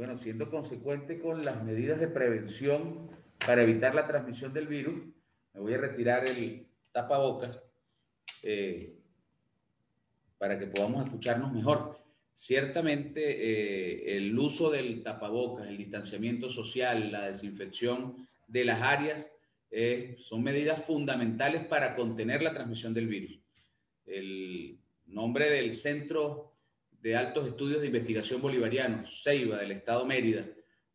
bueno, siendo consecuente con las medidas de prevención para evitar la transmisión del virus, me voy a retirar el tapabocas para que podamos escucharnos mejor. Ciertamente, el uso del tapabocas, el distanciamiento social, la desinfección de las áreas son medidas fundamentales para contener la transmisión del virus. El nombre del Centro de Altos Estudios de Investigación Bolivariano, CEIBA, del Estado Mérida,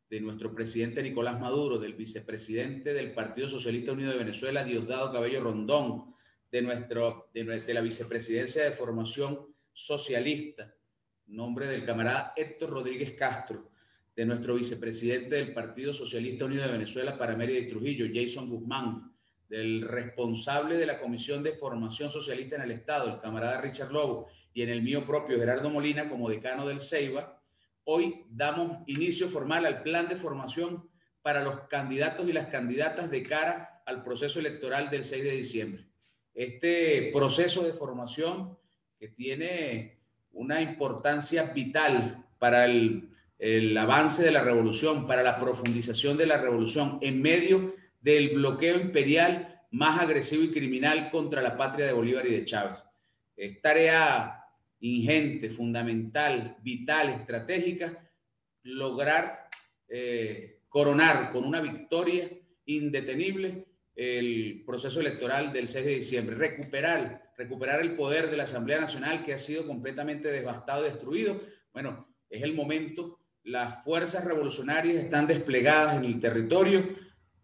de nuestro presidente Nicolás Maduro, del vicepresidente del Partido Socialista Unido de Venezuela, Diosdado Cabello Rondón, de la vicepresidencia de Formación Socialista, nombre del camarada Héctor Rodríguez Castro, de nuestro vicepresidente del Partido Socialista Unido de Venezuela para Mérida y Trujillo, Jason Guzmán, del responsable de la Comisión de Formación Socialista en el Estado, el camarada Richard Lobo, y en el mío propio, Gerardo Molina, como decano del CEIBA, hoy damos inicio formal al plan de formación para los candidatos y las candidatas de cara al proceso electoral del 6 de diciembre. Este proceso de formación que tiene una importancia vital para el avance de la revolución, para la profundización de la revolución, en medio del bloqueo imperial más agresivo y criminal contra la patria de Bolívar y de Chávez. Es tarea ingente, fundamental, vital, estratégica, lograr coronar con una victoria indetenible el proceso electoral del 6 de diciembre, recuperar el poder de la Asamblea Nacional que ha sido completamente devastado y destruido. Bueno, es el momento, las fuerzas revolucionarias están desplegadas en el territorio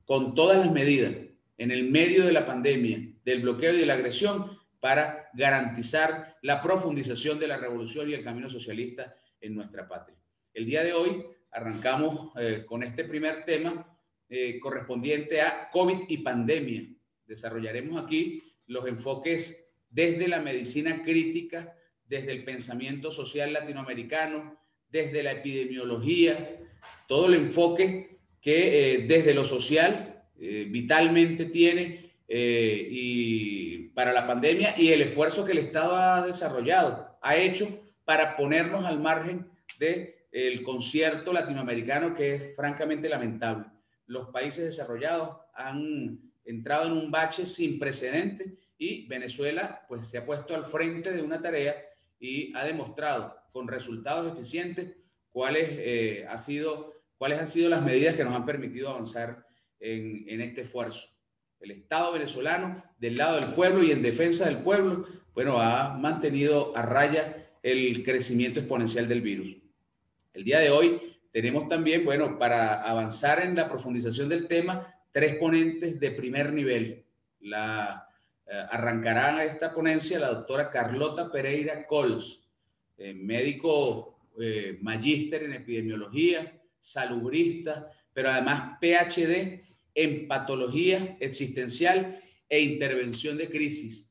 con todas las medidas en el medio de la pandemia, del bloqueo y de la agresión para garantizar la profundización de la revolución y el camino socialista en nuestra patria. El día de hoy arrancamos con este primer tema correspondiente a COVID y pandemia. Desarrollaremos aquí los enfoques desde la medicina crítica, desde el pensamiento social latinoamericano, desde la epidemiología, todo el enfoque que desde lo social vitalmente tiene y para la pandemia y el esfuerzo que el Estado ha hecho para ponernos al margen del concierto latinoamericano, que es francamente lamentable. Los países desarrollados han entrado en un bache sin precedentes y Venezuela pues se ha puesto al frente de una tarea y ha demostrado con resultados eficientes cuáles han sido las medidas que nos han permitido avanzar en este esfuerzo. El Estado venezolano, del lado del pueblo y en defensa del pueblo, bueno, ha mantenido a raya el crecimiento exponencial del virus. El día de hoy tenemos también, bueno, para avanzar en la profundización del tema, 3 ponentes de primer nivel. Arrancará esta ponencia la doctora Carlota Pereira Cols, médico magíster en epidemiología, salubrista, pero además PhD en patología existencial e intervención de crisis.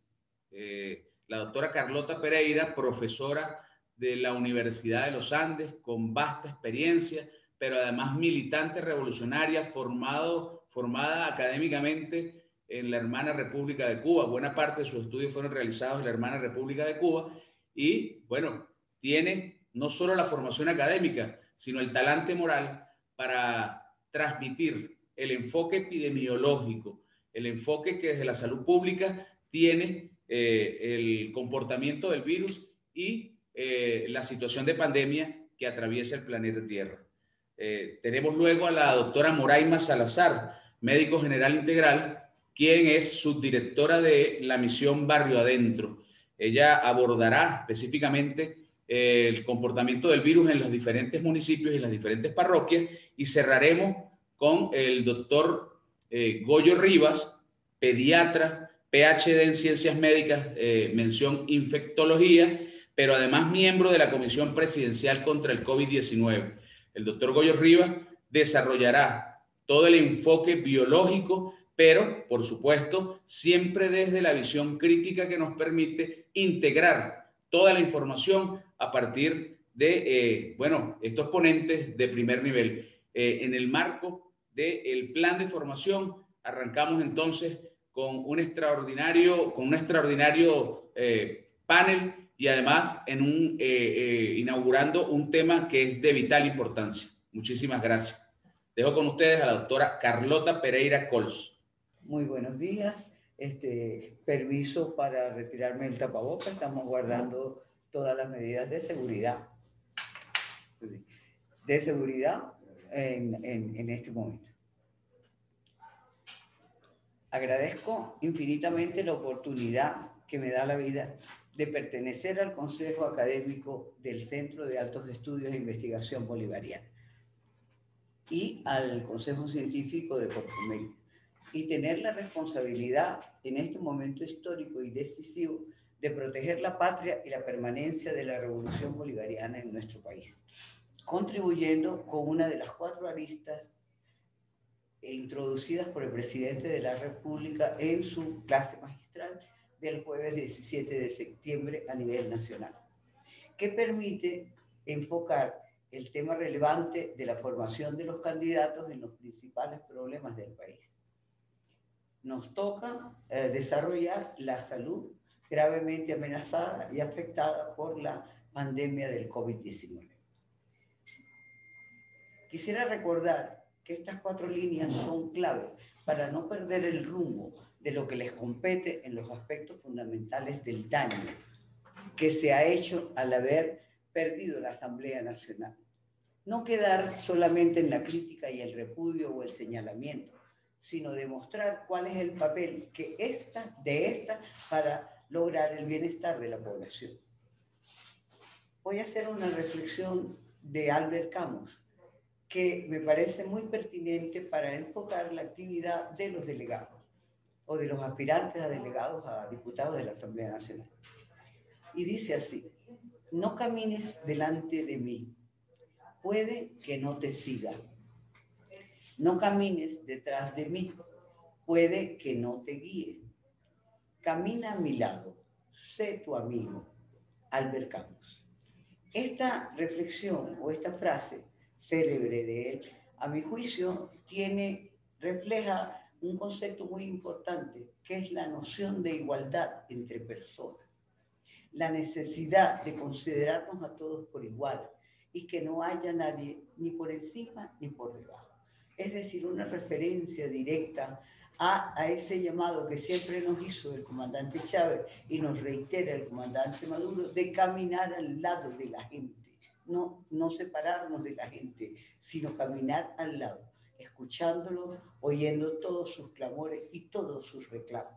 La doctora Carlota Pereira, profesora de la Universidad de los Andes, con vasta experiencia, pero además militante revolucionaria, formada académicamente en la hermana República de Cuba. Buena parte de sus estudios fueron realizados en la hermana República de Cuba y, bueno, tiene no solo la formación académica, sino el talante moral para transmitir el enfoque epidemiológico, el enfoque que desde la salud pública tiene el comportamiento del virus y la situación de pandemia que atraviesa el planeta Tierra. Tenemos luego a la doctora Moraima Salazar, médico general integral, quien es subdirectora de la misión Barrio Adentro. Ella abordará específicamente el comportamiento del virus en los diferentes municipios y las diferentes parroquias y cerraremos con el doctor Goyo Rivas, pediatra, PhD en Ciencias Médicas, mención infectología, pero además miembro de la Comisión Presidencial contra el COVID-19. El doctor Goyo Rivas desarrollará todo el enfoque biológico, pero, por supuesto, siempre desde la visión crítica que nos permite integrar toda la información a partir de, bueno, estos ponentes de primer nivel. En el marco del plan de formación, arrancamos entonces con un extraordinario panel y además inaugurando un tema que es de vital importancia. Muchísimas gracias. Dejo con ustedes a la doctora Carlota Pereira Cols. Muy buenos días. Permiso para retirarme el tapabocas. Estamos guardando todas las medidas de seguridad. En este momento. Agradezco infinitamente la oportunidad que me da la vida de pertenecer al Consejo Académico del Centro de Altos Estudios e Investigación Bolivariana y al Consejo Científico de Portumeño, y tener la responsabilidad en este momento histórico y decisivo de proteger la patria y la permanencia de la revolución bolivariana en nuestro país, contribuyendo con una de las 4 aristas introducidas por el presidente de la República en su clase magistral del jueves 17 de septiembre a nivel nacional, que permite enfocar el tema relevante de la formación de los candidatos en los principales problemas del país. Nos toca desarrollar la salud gravemente amenazada y afectada por la pandemia del COVID-19. Quisiera recordar que estas 4 líneas son clave para no perder el rumbo de lo que les compete en los aspectos fundamentales del daño que se ha hecho al haber perdido la Asamblea Nacional. No quedar solamente en la crítica y el repudio o el señalamiento, sino demostrar cuál es el papel que de esta para lograr el bienestar de la población. Voy a hacer una reflexión de Albert Camus, que me parece muy pertinente para enfocar la actividad de los delegados o de los aspirantes a delegados a diputados de la Asamblea Nacional. Y dice así: no camines delante de mí, puede que no te siga. No camines detrás de mí, puede que no te guíe. Camina a mi lado, sé tu amigo. Albert Camus. Esta reflexión o esta frase célebre de él, a mi juicio, refleja un concepto muy importante, que es la noción de igualdad entre personas. La necesidad de considerarnos a todos por igual y que no haya nadie ni por encima ni por debajo. Es decir, una referencia directa a ese llamado que siempre nos hizo el comandante Chávez y nos reitera el comandante Maduro, de caminar al lado de la gente, no separarnos de la gente, sino caminar al lado, escuchándolos, oyendo todos sus clamores y todos sus reclamos,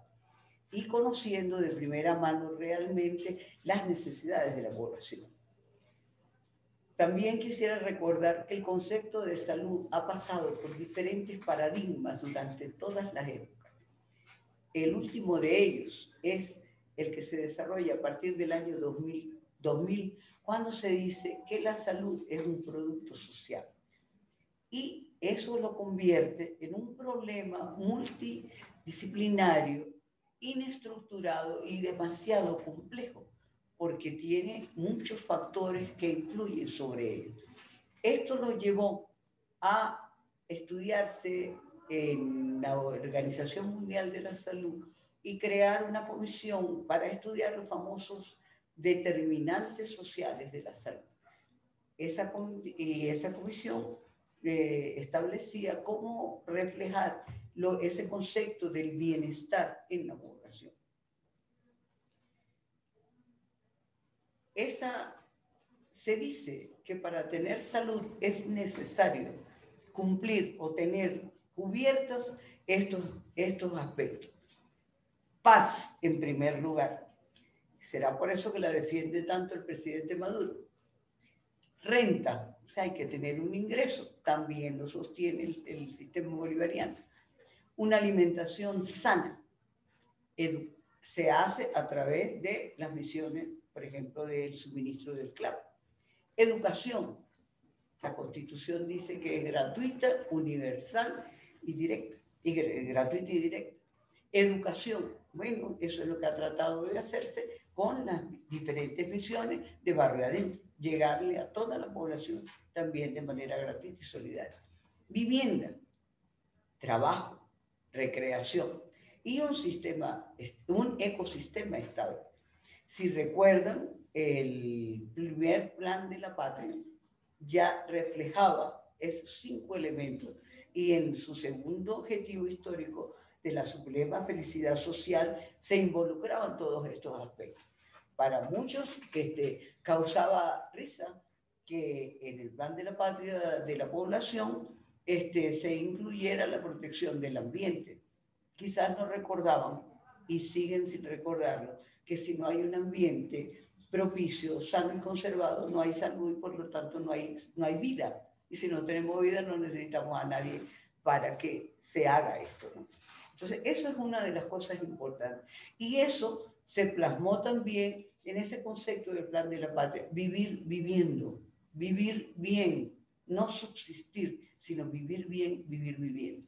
y conociendo de primera mano realmente las necesidades de la población. También quisiera recordar que el concepto de salud ha pasado por diferentes paradigmas durante todas las épocas. El último de ellos es el que se desarrolla a partir del año 2000, cuando se dice que la salud es un producto social. Y eso lo convierte en un problema multidisciplinario, inestructurado y demasiado complejo, porque tiene muchos factores que influyen sobre él. Esto lo llevó a estudiarse en la Organización Mundial de la Salud y crear una comisión para estudiar los famosos determinantes sociales de la salud. Esa comisión establecía cómo reflejar ese concepto del bienestar en la población. Se dice que para tener salud es necesario cumplir o tener cubiertos estos aspectos. Paz, en primer lugar. Será por eso que la defiende tanto el presidente Maduro. Renta, o sea, hay que tener un ingreso, también lo sostiene el sistema bolivariano. Una alimentación sana se hace a través de las misiones, por ejemplo, del suministro del clavo. Educación. La Constitución dice que es gratuita, universal y directa. Gratuita y directa. Educación. Bueno, eso es lo que ha tratado de hacerse con las diferentes misiones de barrio adentro. Llegarle a toda la población también de manera gratuita y solidaria. Vivienda. Trabajo. Recreación. Y un ecosistema estable. Si recuerdan, el primer plan de la patria ya reflejaba esos 5 elementos. Y en su segundo objetivo histórico de la suprema felicidad social se involucraban todos estos aspectos. Para muchos causaba risa que en el plan de la patria de la población se incluyera la protección del ambiente. Quizás no recordaban, y siguen sin recordarlo, que si no hay un ambiente propicio, sano y conservado, no hay salud y por lo tanto no hay vida. Y si no tenemos vida no necesitamos a nadie para que se haga esto, ¿no? Entonces, eso es una de las cosas importantes. Y eso se plasmó también en ese concepto del plan de la patria, vivir viviendo, vivir bien, no subsistir, sino vivir bien, vivir viviendo.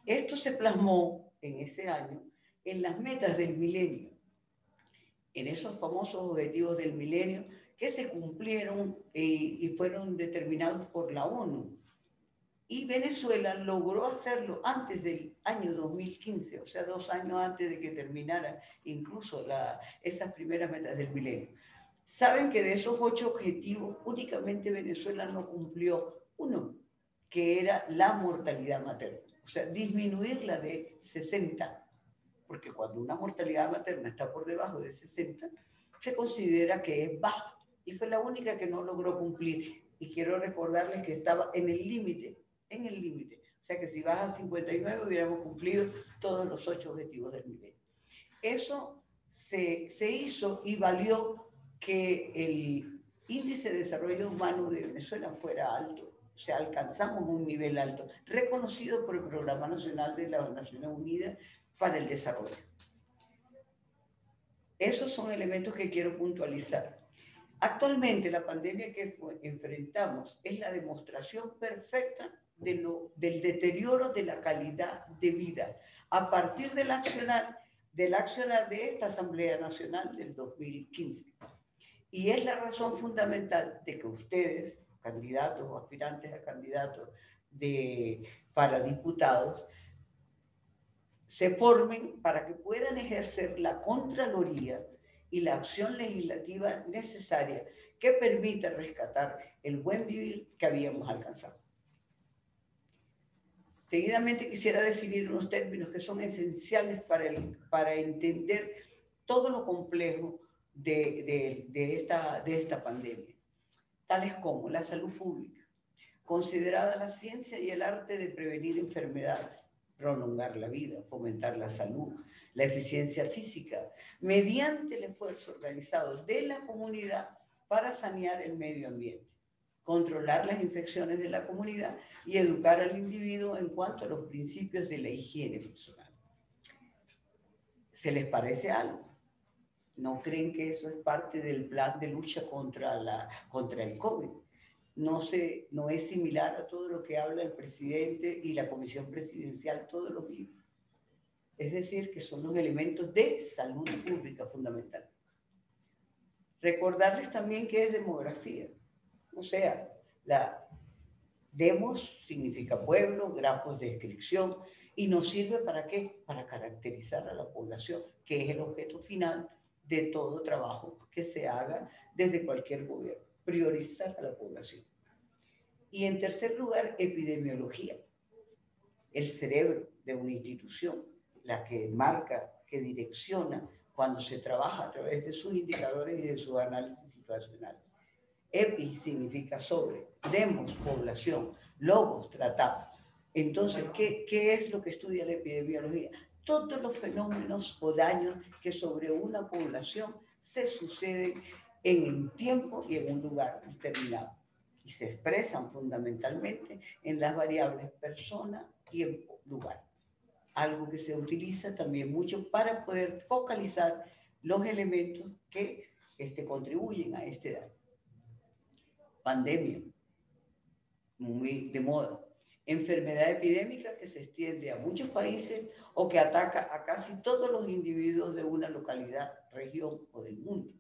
Esto se plasmó en ese año en las metas del milenio, en esos famosos objetivos del milenio que se cumplieron y fueron determinados por la ONU. Y Venezuela logró hacerlo antes del año 2015, o sea, 2 años antes de que terminara incluso esas primeras metas del milenio. Saben que de esos 8 objetivos, únicamente Venezuela no cumplió uno, que era la mortalidad materna. O sea, disminuirla de 60, porque cuando una mortalidad materna está por debajo de 60, se considera que es baja. Y fue la única que no logró cumplir. Y quiero recordarles que estaba en el límite. O sea que si baja a 59 hubiéramos cumplido todos los 8 objetivos del milenio. Eso se hizo y valió que el índice de desarrollo humano de Venezuela fuera alto. O sea, alcanzamos un nivel alto, reconocido por el Programa Nacional de las Naciones Unidas para el Desarrollo. Esos son elementos que quiero puntualizar. Actualmente, la pandemia que enfrentamos es la demostración perfecta del deterioro de la calidad de vida a partir del accionar de esta Asamblea Nacional del 2015. Y es la razón fundamental de que ustedes, candidatos o aspirantes a candidatos para diputados, se formen para que puedan ejercer la contraloría y la acción legislativa necesaria que permita rescatar el buen vivir que habíamos alcanzado. Seguidamente quisiera definir unos términos que son esenciales para entender todo lo complejo de esta pandemia, tales como la salud pública, considerada la ciencia y el arte de prevenir enfermedades, prolongar la vida, fomentar la salud, la eficiencia física, mediante el esfuerzo organizado de la comunidad para sanear el medio ambiente, controlar las infecciones de la comunidad y educar al individuo en cuanto a los principios de la higiene personal. ¿Se les parece algo? ¿No creen que eso es parte del plan de lucha contra el COVID? No es similar a todo lo que habla el presidente y la comisión presidencial todos los días. Es decir, que son los elementos de salud pública fundamental. Recordarles también que es demografía. O sea, demos significa pueblo, grafos de descripción, y nos sirve ¿para qué? Para caracterizar a la población, que es el objeto final de todo trabajo que se haga desde cualquier gobierno, priorizar a la población. Y en tercer lugar, epidemiología, el cerebro de una institución, la que marca, que direcciona cuando se trabaja a través de sus indicadores y de sus análisis situacionales. Epi significa sobre, demos, población, logos, tratado. Entonces, ¿qué es lo que estudia la epidemiología? Todos los fenómenos o daños que sobre una población se suceden en un tiempo y en un lugar determinado. Y se expresan fundamentalmente en las variables persona, tiempo, lugar. Algo que se utiliza también mucho para poder focalizar los elementos que contribuyen a este daño. Pandemia, muy de moda. Enfermedad epidémica que se extiende a muchos países o que ataca a casi todos los individuos de una localidad, región o del mundo.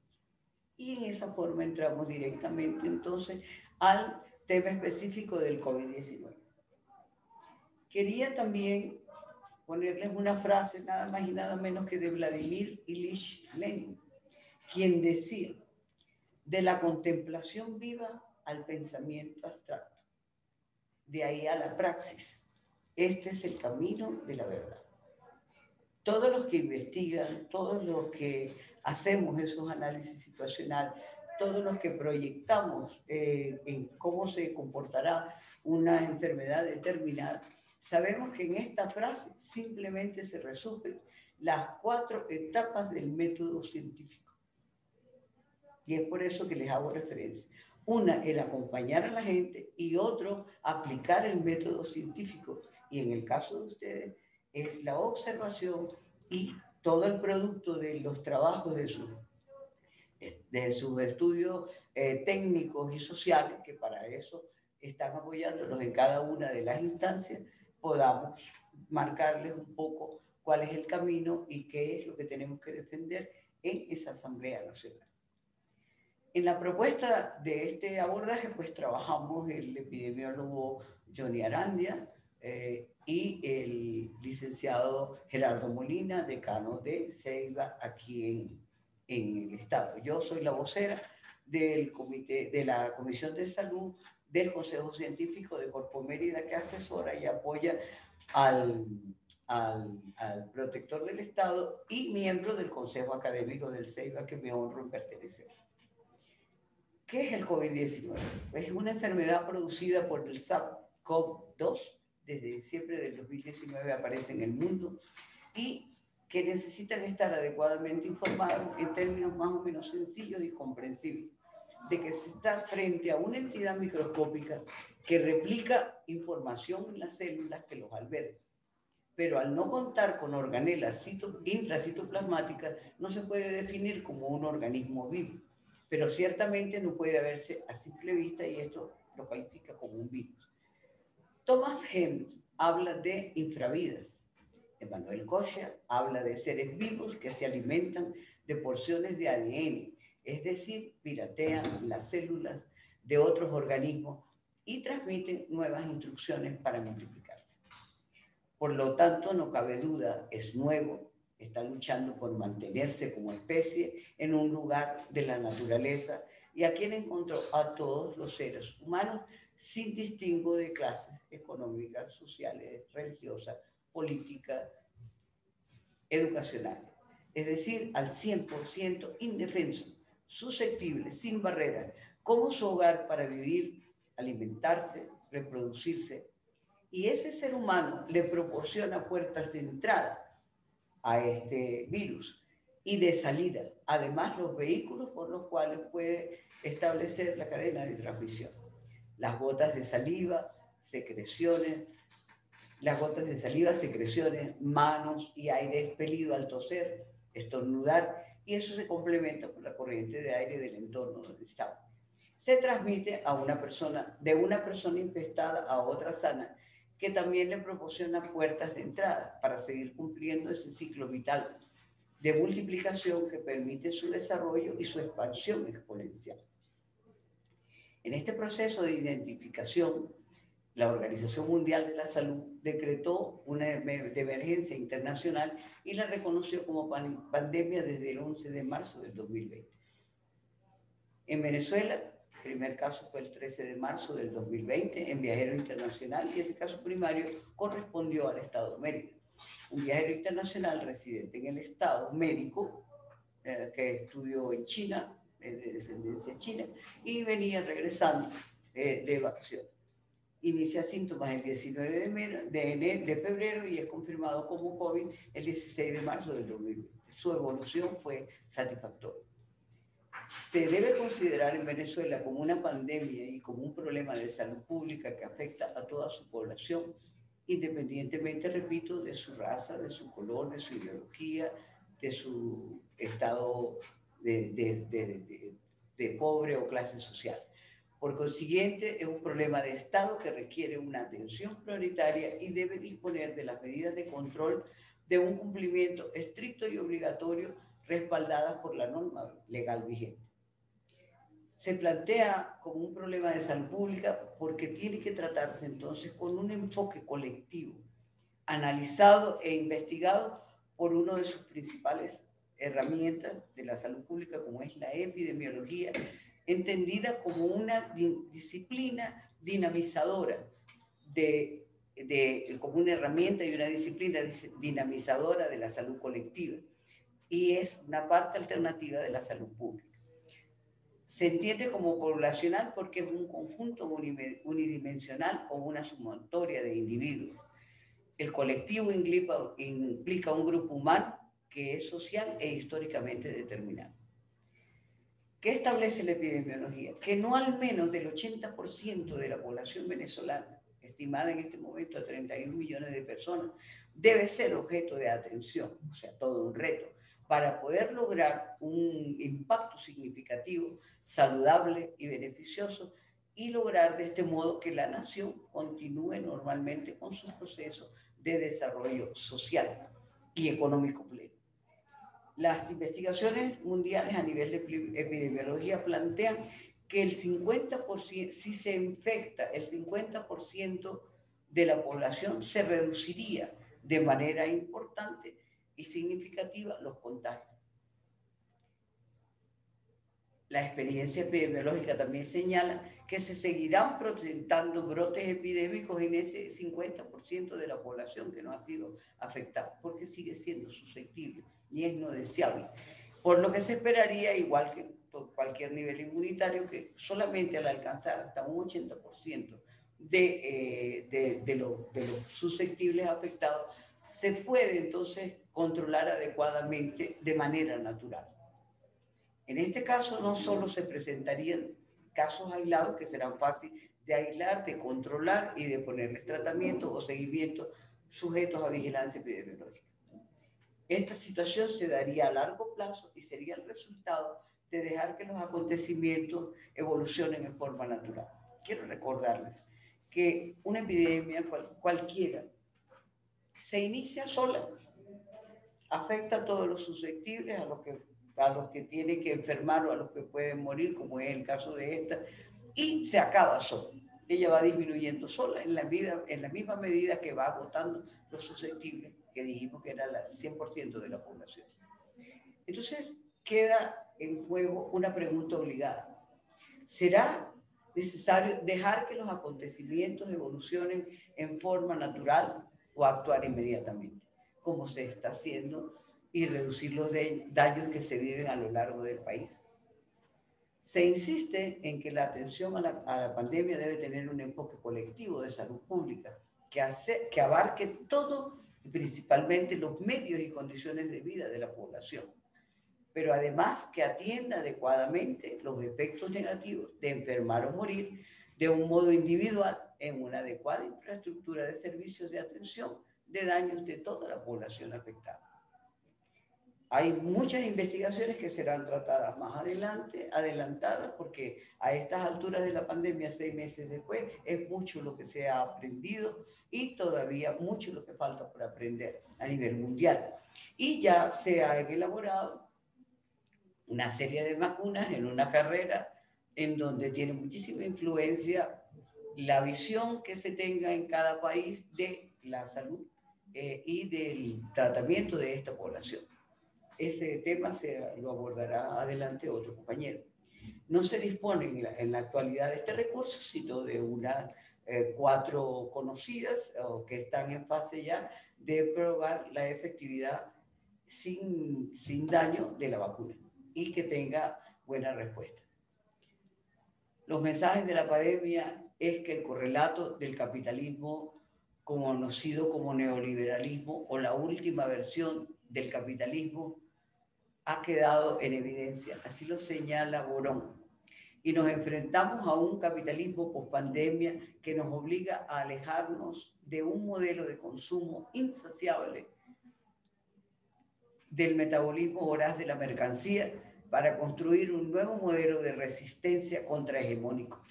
Y en esa forma entramos directamente entonces al tema específico del COVID-19. Quería también ponerles una frase nada más y nada menos que de Vladimir Ilich Lenin, quien decía: de la contemplación viva al pensamiento abstracto. de ahí a la praxis. Este es el camino de la verdad. Todos los que investigan, todos los que hacemos esos análisis situacionales, todos los que proyectamos en cómo se comportará una enfermedad determinada, sabemos que en esta frase simplemente se resumen las 4 etapas del método científico. Y es por eso que les hago referencia. Una, el acompañar a la gente, y otro, aplicar el método científico. Y en el caso de ustedes, es la observación y todo el producto de los trabajos de sus estudios técnicos y sociales, que para eso están apoyándolos en cada una de las instancias, podamos marcarles un poco cuál es el camino y qué es lo que tenemos que defender en esa Asamblea Nacional. En la propuesta de este abordaje, pues trabajamos el epidemiólogo Johnny Arandia y el licenciado Gerardo Molina, decano de CEIBA aquí en el Estado. Yo soy la vocera del comité, de la Comisión de Salud del Consejo Científico de Corpo Mérida, que asesora y apoya al protector del Estado y miembro del Consejo Académico del CEIBA, que me honro en pertenecer. ¿Qué es el COVID-19? Es una enfermedad producida por el SARS-CoV-2. Desde diciembre del 2019 aparece en el mundo y que necesitan estar adecuadamente informados en términos más o menos sencillos y comprensibles, de que se está frente a una entidad microscópica que replica información en las células que los albergan. Pero al no contar con organelas intracitoplasmáticas, no se puede definir como un organismo vivo. Pero ciertamente no puede verse a simple vista y esto lo califica como un virus. Thomas Helms habla de infravidas. Emmanuel Kocher habla de seres vivos que se alimentan de porciones de ADN, es decir, piratean las células de otros organismos y transmiten nuevas instrucciones para multiplicarse. Por lo tanto, no cabe duda, es nuevo, está luchando por mantenerse como especie en un lugar de la naturaleza y a quien encontró a todos los seres humanos sin distingo de clases económicas, sociales, religiosas, políticas, educacionales. Es decir, al 100% indefenso, susceptible, sin barreras, como su hogar para vivir, alimentarse, reproducirse. Y ese ser humano le proporciona puertas de entrada a este virus y de salida. Además, los vehículos por los cuales puede establecer la cadena de transmisión. Las gotas de saliva, secreciones, manos y aire expelido al toser, estornudar, y eso se complementa por la corriente de aire del entorno donde estamos. Se transmite a una persona, de una persona infestada a otra sana, que también le proporciona puertas de entrada para seguir cumpliendo ese ciclo vital de multiplicación que permite su desarrollo y su expansión exponencial. En este proceso de identificación, la Organización Mundial de la Salud decretó una emergencia internacional y la reconoció como pandemia desde el 11 de marzo del 2020. En Venezuela, el primer caso fue el 13 de marzo del 2020 en Viajero Internacional y ese caso primario correspondió al Estado Mérida. Un viajero internacional residente en el Estado, médico, que estudió en China, de descendencia china, y venía regresando de vacaciones. Inicia síntomas el 19 de febrero y es confirmado como COVID el 16 de marzo del 2020. Su evolución fue satisfactoria. Se debe considerar en Venezuela como una pandemia y como un problema de salud pública que afecta a toda su población, independientemente, repito, de su raza, de su color, de su ideología, de su estado de pobre o clase social. Por consiguiente, es un problema de Estado que requiere una atención prioritaria y debe disponer de las medidas de control de un cumplimiento estricto y obligatorio respaldadas por la norma legal vigente. Se plantea como un problema de salud pública porque tiene que tratarse entonces con un enfoque colectivo, analizado e investigado por una de sus principales herramientas de la salud pública, como es la epidemiología, entendida como una disciplina dinamizadora como una herramienta y una disciplina dinamizadora de la salud colectiva, y es una parte alternativa de la salud pública. Se entiende como poblacional porque es un conjunto unidimensional o una sumatoria de individuos. El colectivo implica un grupo humano que es social e históricamente determinado. ¿Qué establece la epidemiología? Que no al menos del 80% de la población venezolana, estimada en este momento a 31 millones de personas, debe ser objeto de atención, o sea, todo un reto, para poder lograr un impacto significativo, saludable y beneficioso, y lograr de este modo que la nación continúe normalmente con sus procesos de desarrollo social y económico pleno. Las investigaciones mundiales a nivel de epidemiología plantean que el 50%, si se infecta el 50% de la población, se reduciría de manera importante y significativa los contagios. La experiencia epidemiológica también señala que se seguirán presentando brotes epidémicos en ese 50% de la población que no ha sido afectada, porque sigue siendo susceptible y es no deseable. Por lo que se esperaría, igual que cualquier nivel inmunitario, que solamente al alcanzar hasta un 80% de los susceptibles afectados, se puede entonces controlar adecuadamente de manera natural. En este caso, no solo se presentarían casos aislados que serán fáciles de aislar, de controlar y de ponerles tratamiento o seguimiento sujetos a vigilancia epidemiológica. Esta situación se daría a largo plazo y sería el resultado de dejar que los acontecimientos evolucionen en forma natural. Quiero recordarles que una epidemia cualquiera se inicia sola, afecta a todos los susceptibles, a los que tienen que enfermar o a los que pueden morir, como es el caso de esta, y se acaba sola. Ella va disminuyendo sola en la misma medida que va agotando los susceptibles, que dijimos que era el 100% de la población. Entonces, queda en juego una pregunta obligada. ¿Será necesario dejar que los acontecimientos evolucionen en forma natural o actuar inmediatamente, como se está haciendo, y reducir los daños que se viven a lo largo del país? Se insiste en que la atención a la pandemia debe tener un enfoque colectivo de salud pública que abarque todo, y principalmente los medios y condiciones de vida de la población, pero además que atienda adecuadamente los efectos negativos de enfermar o morir de un modo individual en una adecuada infraestructura de servicios de atención de daños de toda la población afectada. Hay muchas investigaciones que serán tratadas más adelantadas, porque a estas alturas de la pandemia, 6 meses después, es mucho lo que se ha aprendido y todavía mucho lo que falta por aprender a nivel mundial. Y ya se ha elaborado una serie de vacunas en una carrera en donde tiene muchísima influencia la visión que se tenga en cada país de la salud y del tratamiento de esta población. Ese tema lo abordará adelante otro compañero. No se dispone en la actualidad de este recurso, sino de unas 4 conocidas o que están en fase ya de probar la efectividad sin daño de la vacuna y que tenga buena respuesta. Los mensajes de la pandemia es que el correlato del capitalismo conocido como neoliberalismo o la última versión del capitalismo ha quedado en evidencia, así lo señala Borón, y nos enfrentamos a un capitalismo pospandemia que nos obliga a alejarnos de un modelo de consumo insaciable del metabolismo voraz de la mercancía para construir un nuevo modelo de resistencia contrahegemónico,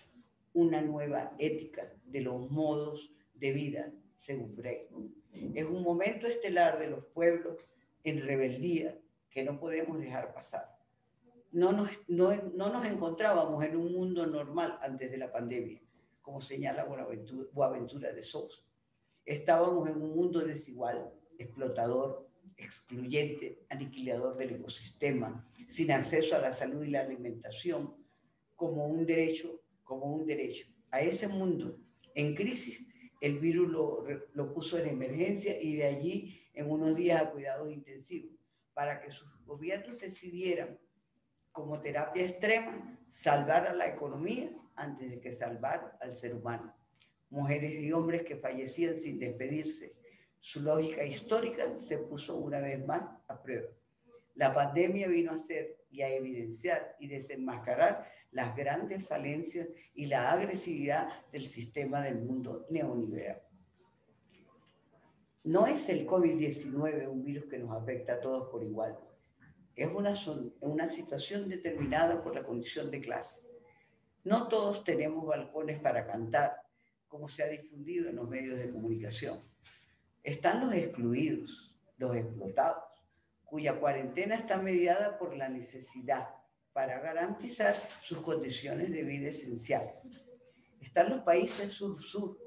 una nueva ética de los modos de vida, según Brecht. Es un momento estelar de los pueblos en rebeldía que no podemos dejar pasar. No nos encontrábamos en un mundo normal antes de la pandemia, como señala Boaventura de Sousa. Estábamos en un mundo desigual, explotador, excluyente, aniquilador del ecosistema, sin acceso a la salud y la alimentación como un derecho. A ese mundo en crisis el virus lo puso en emergencia y de allí en unos días a cuidados intensivos, para que sus gobiernos decidieran, como terapia extrema, salvar a la economía antes de que salvar al ser humano. Mujeres y hombres que fallecían sin despedirse. Su lógica histórica se puso una vez más a prueba. La pandemia vino a hacer y a evidenciar y desenmascarar las grandes falencias y la agresividad del sistema del mundo neoliberal. No es el COVID-19 un virus que nos afecta a todos por igual. Es una situación determinada por la condición de clase. No todos tenemos balcones para cantar, como se ha difundido en los medios de comunicación. Están los excluidos, los explotados, cuya cuarentena está mediada por la necesidad para garantizar sus condiciones de vida esenciales. Están los países sur-sur,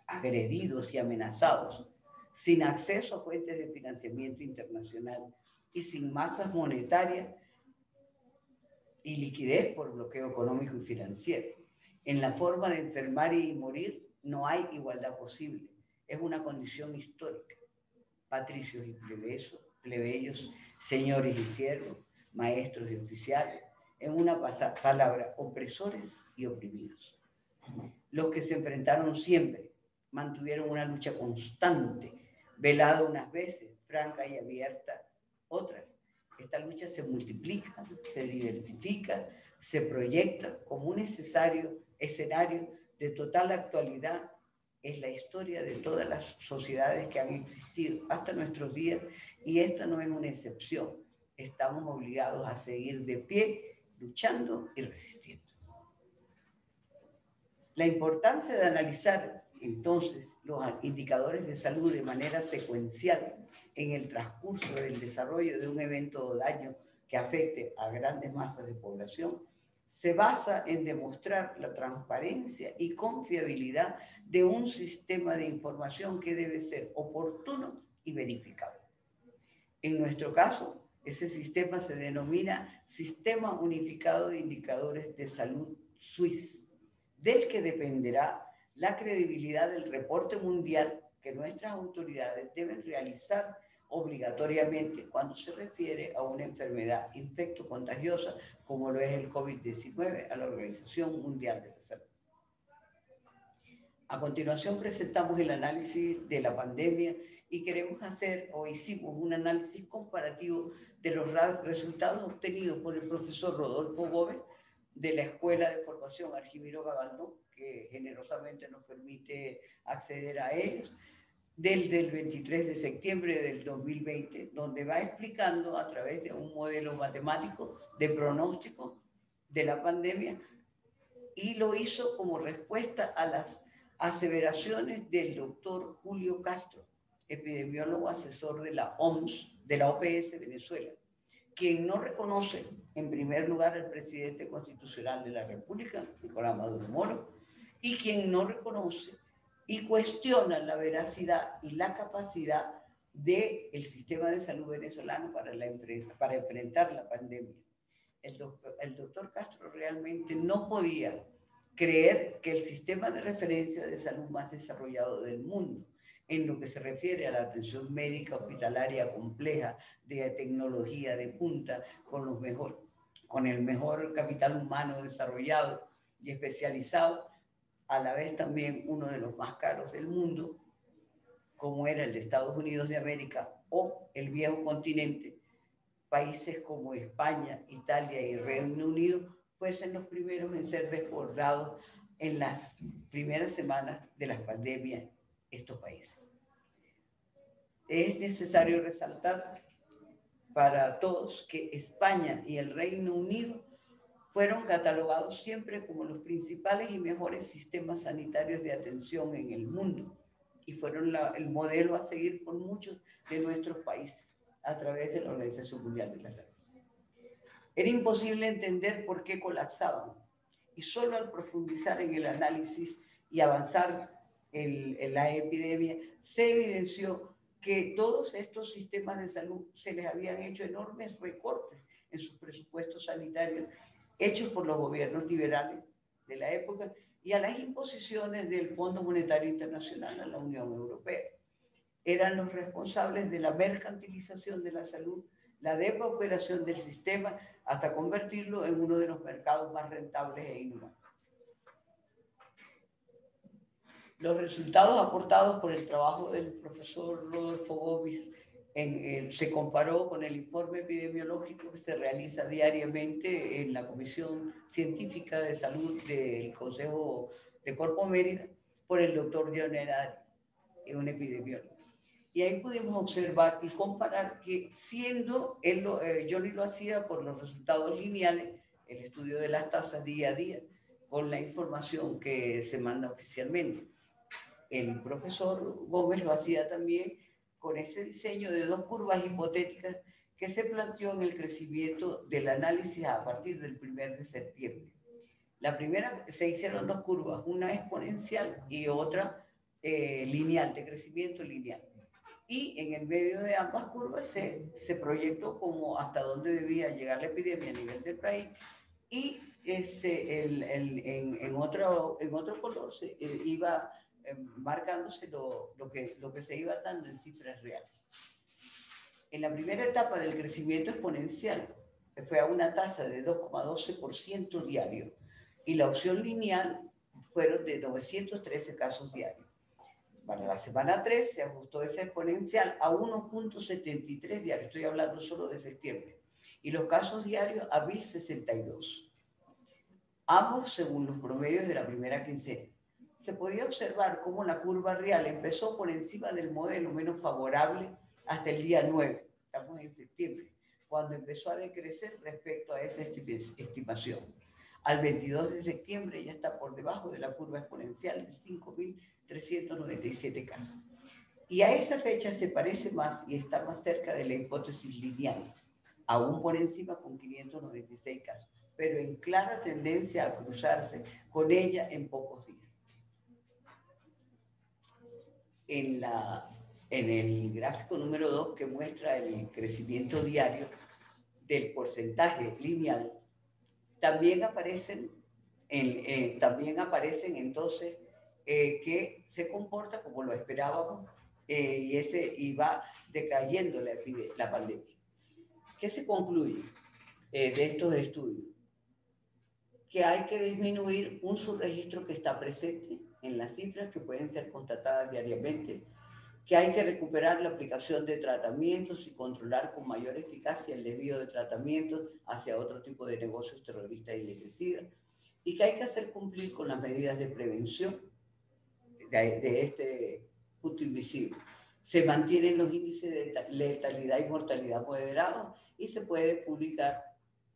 agredidos y amenazados, sin acceso a fuentes de financiamiento internacional y sin masas monetarias y liquidez por bloqueo económico y financiero. En la forma de enfermar y morir no hay igualdad posible. Es una condición histórica. Patricios y plebeyos, señores y siervos, maestros y oficiales, en una palabra, opresores y oprimidos. Los que se enfrentaron siempre mantuvieron una lucha constante, velada unas veces, franca y abierta otras. Esta lucha se multiplica, se diversifica, se proyecta como un necesario escenario de total actualidad. Es la historia de todas las sociedades que han existido hasta nuestros días y esta no es una excepción. Estamos obligados a seguir de pie, luchando y resistiendo. La importancia de analizar entonces los indicadores de salud de manera secuencial en el transcurso del desarrollo de un evento o daño que afecte a grandes masas de población se basa en demostrar la transparencia y confiabilidad de un sistema de información que debe ser oportuno y verificable. En nuestro caso, ese sistema se denomina Sistema Unificado de Indicadores de Salud SUIS, del que dependerá la credibilidad del reporte mundial que nuestras autoridades deben realizar obligatoriamente cuando se refiere a una enfermedad infectocontagiosa como lo es el COVID-19 a la Organización Mundial de la Salud. A continuación presentamos el análisis de la pandemia y queremos hacer o hicimos un análisis comparativo de los resultados obtenidos por el profesor Rodolfo Gómez de la Escuela de Formación Argimiro Gabaldón, que generosamente nos permite acceder a ellos, desde el 23 de septiembre del 2020, donde va explicando a través de un modelo matemático de pronóstico de la pandemia y lo hizo como respuesta a las aseveraciones del doctor Julio Castro, epidemiólogo asesor de la OMS, de la OPS Venezuela, quien no reconoce en primer lugar al presidente constitucional de la República, Nicolás Maduro Moro, y quien no reconoce y cuestiona la veracidad y la capacidad del sistema de salud venezolano para enfrentar la pandemia. El doctor Castro realmente no podía creer que el sistema de referencia de salud más desarrollado del mundo, en lo que se refiere a la atención médica hospitalaria compleja, de tecnología de punta, con el mejor capital humano desarrollado y especializado, a la vez también uno de los más caros del mundo, como era el de Estados Unidos de América o el viejo continente, países como España, Italia y Reino Unido fuesen los primeros en ser desbordados en las primeras semanas de las pandemias estos países. Es necesario resaltar para todos que España y el Reino Unido fueron catalogados siempre como los principales y mejores sistemas sanitarios de atención en el mundo y fueron el modelo a seguir por muchos de nuestros países a través de la Organización Mundial de la Salud. Era imposible entender por qué colapsaban y solo al profundizar en el análisis y avanzar en la epidemia se evidenció que todos estos sistemas de salud se les habían hecho enormes recortes en sus presupuestos sanitarios hechos por los gobiernos liberales de la época y a las imposiciones del Fondo Monetario Internacional a la Unión Europea. Eran los responsables de la mercantilización de la salud, la depauperación del sistema, hasta convertirlo en uno de los mercados más rentables e inhumanos. Los resultados aportados por el trabajo del profesor Rodolfo Gómez se comparó con el informe epidemiológico que se realiza diariamente en la Comisión Científica de Salud del Consejo de Corpo Mérida por el doctor John Herrari, un epidemiólogo. Y ahí pudimos observar y comparar que siendo, Johnny lo hacía por los resultados lineales, el estudio de las tasas día a día, con la información que se manda oficialmente. El profesor Gómez lo hacía también con ese diseño de dos curvas hipotéticas que se planteó en el crecimiento del análisis a partir del 1 de septiembre. La primera, se hicieron dos curvas, una exponencial y otra lineal, de crecimiento lineal. Y en el medio de ambas curvas se proyectó como hasta dónde debía llegar la epidemia a nivel del país, y en otro color se iba marcándose lo que se iba dando en cifras reales. En la primera etapa del crecimiento exponencial fue a una tasa de 2,12% diario, y la opción lineal fueron de 913 casos diarios. Para la semana 3 se ajustó esa exponencial a 1,73 diarios, estoy hablando solo de septiembre, y los casos diarios a 1.062, ambos según los promedios de la primera quincena. Se podía observar cómo la curva real empezó por encima del modelo menos favorable hasta el día 9, estamos en septiembre, cuando empezó a decrecer respecto a esa estimación. Al 22 de septiembre ya está por debajo de la curva exponencial de 5.397 casos. Y a esa fecha se parece más y está más cerca de la hipótesis lineal, aún por encima con 596 casos, pero en clara tendencia a cruzarse con ella en pocos días. En el gráfico número 2, que muestra el crecimiento diario del porcentaje lineal, también aparecen entonces que se comporta como lo esperábamos, y va decayendo la pandemia. ¿Qué se concluye de estos estudios? Que hay que disminuir un subregistro que está presente en las cifras que pueden ser constatadas diariamente, que hay que recuperar la aplicación de tratamientos y controlar con mayor eficacia el desvío de tratamientos hacia otro tipo de negocios terroristas y legicidas, y que hay que hacer cumplir con las medidas de prevención de este punto invisible. Se mantienen los índices de letalidad y mortalidad moderados y se puede publicar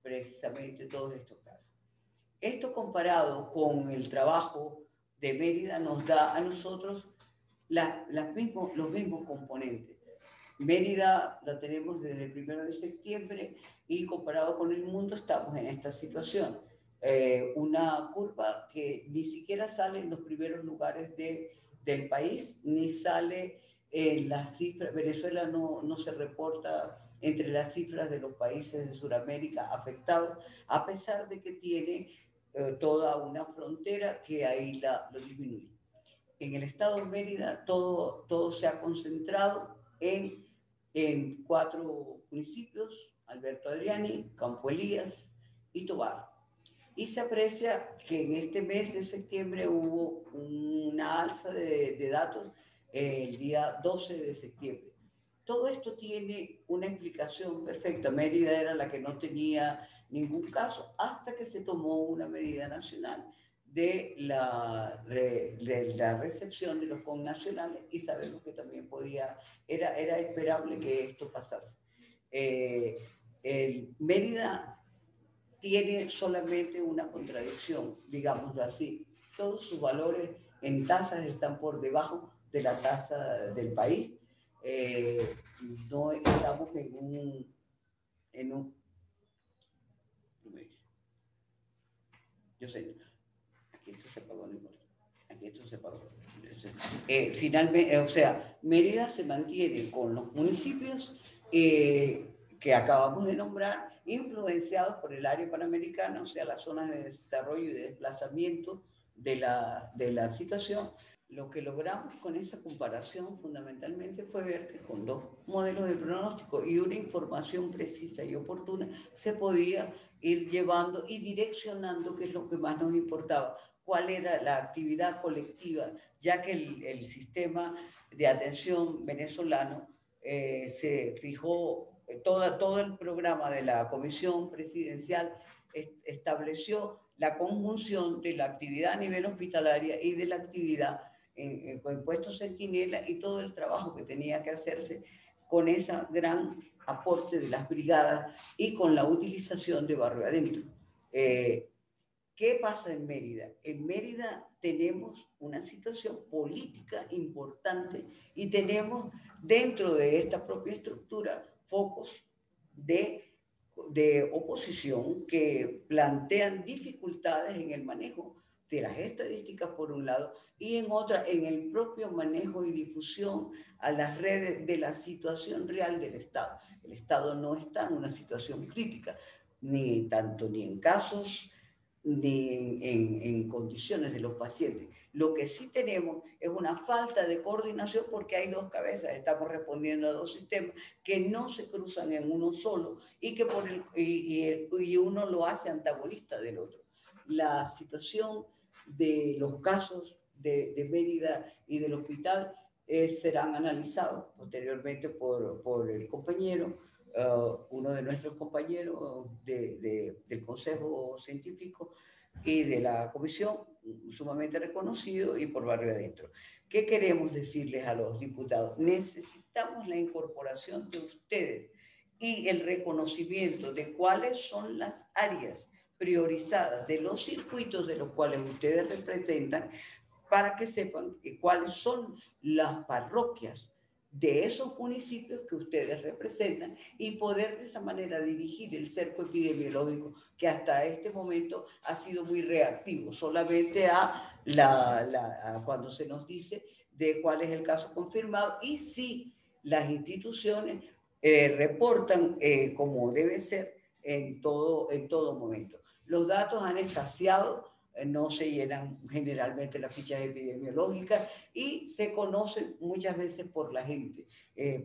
precisamente todos estos casos. Esto comparado con el trabajo de Mérida nos da a nosotros los mismos componentes. Mérida la tenemos desde el 1 de septiembre y comparado con el mundo estamos en esta situación. Una curva que ni siquiera sale en los primeros lugares del país, ni sale en las cifras. Venezuela no se reporta entre las cifras de los países de Sudamérica afectados, a pesar de que tiene toda una frontera que ahí lo disminuye. En el estado de Mérida todo se ha concentrado en 4 municipios: Alberto Adriani, Campo Elías y Tobar. Y se aprecia que en este mes de septiembre hubo una alza de datos el día 12 de septiembre. Todo esto tiene una explicación perfecta. Mérida era la que no tenía ningún caso hasta que se tomó una medida nacional de la recepción de los connacionales, y sabemos que también era esperable que esto pasase. Mérida tiene solamente una contradicción, digámoslo así. Todos sus valores en tasas están por debajo de la tasa del país. No estamos en un yo sé, aquí esto se pagó, no importa, aquí esto se pagó. Finalmente, o sea, Mérida se mantiene con los municipios que acabamos de nombrar, influenciados por el área panamericana, o sea, las zonas de desarrollo y de desplazamiento de la situación, lo que logramos con esa comparación fundamentalmente fue ver que con dos modelos de pronóstico y una información precisa y oportuna se podía ir llevando y direccionando, que es lo que más nos importaba, cuál era la actividad colectiva, ya que el sistema de atención venezolano se fijó, todo el programa de la Comisión Presidencial estableció la conjunción de la actividad a nivel hospitalaria y de la actividad con puestos centinela y todo el trabajo que tenía que hacerse con ese gran aporte de las brigadas y con la utilización de barrio adentro. ¿Qué pasa en Mérida? En Mérida tenemos una situación política importante y tenemos dentro de esta propia estructura focos de oposición que plantean dificultades en el manejo de las estadísticas por un lado y en otra en el propio manejo y difusión a las redes de la situación real del Estado. El Estado no está en una situación crítica, ni en casos ni en condiciones de los pacientes. Lo que sí tenemos es una falta de coordinación porque hay dos cabezas, estamos respondiendo a dos sistemas que no se cruzan en uno solo y que y uno lo hace antagonista del otro. La situación de los casos de Mérida y del hospital serán analizados posteriormente por el compañero, uno de nuestros compañeros del Consejo Científico y de la Comisión, sumamente reconocido, y por Barrio Adentro. ¿Qué queremos decirles a los diputados? Necesitamos la incorporación de ustedes y el reconocimiento de cuáles son las áreas priorizadas de los circuitos de los cuales ustedes representan, para que sepan cuáles son las parroquias de esos municipios que ustedes representan y poder de esa manera dirigir el cerco epidemiológico que hasta este momento ha sido muy reactivo, solamente a cuando se nos dice de cuál es el caso confirmado y si las instituciones reportan como debe ser en todo momento. Los datos han escaseado, no se llenan generalmente las fichas epidemiológicas y se conocen muchas veces por la gente.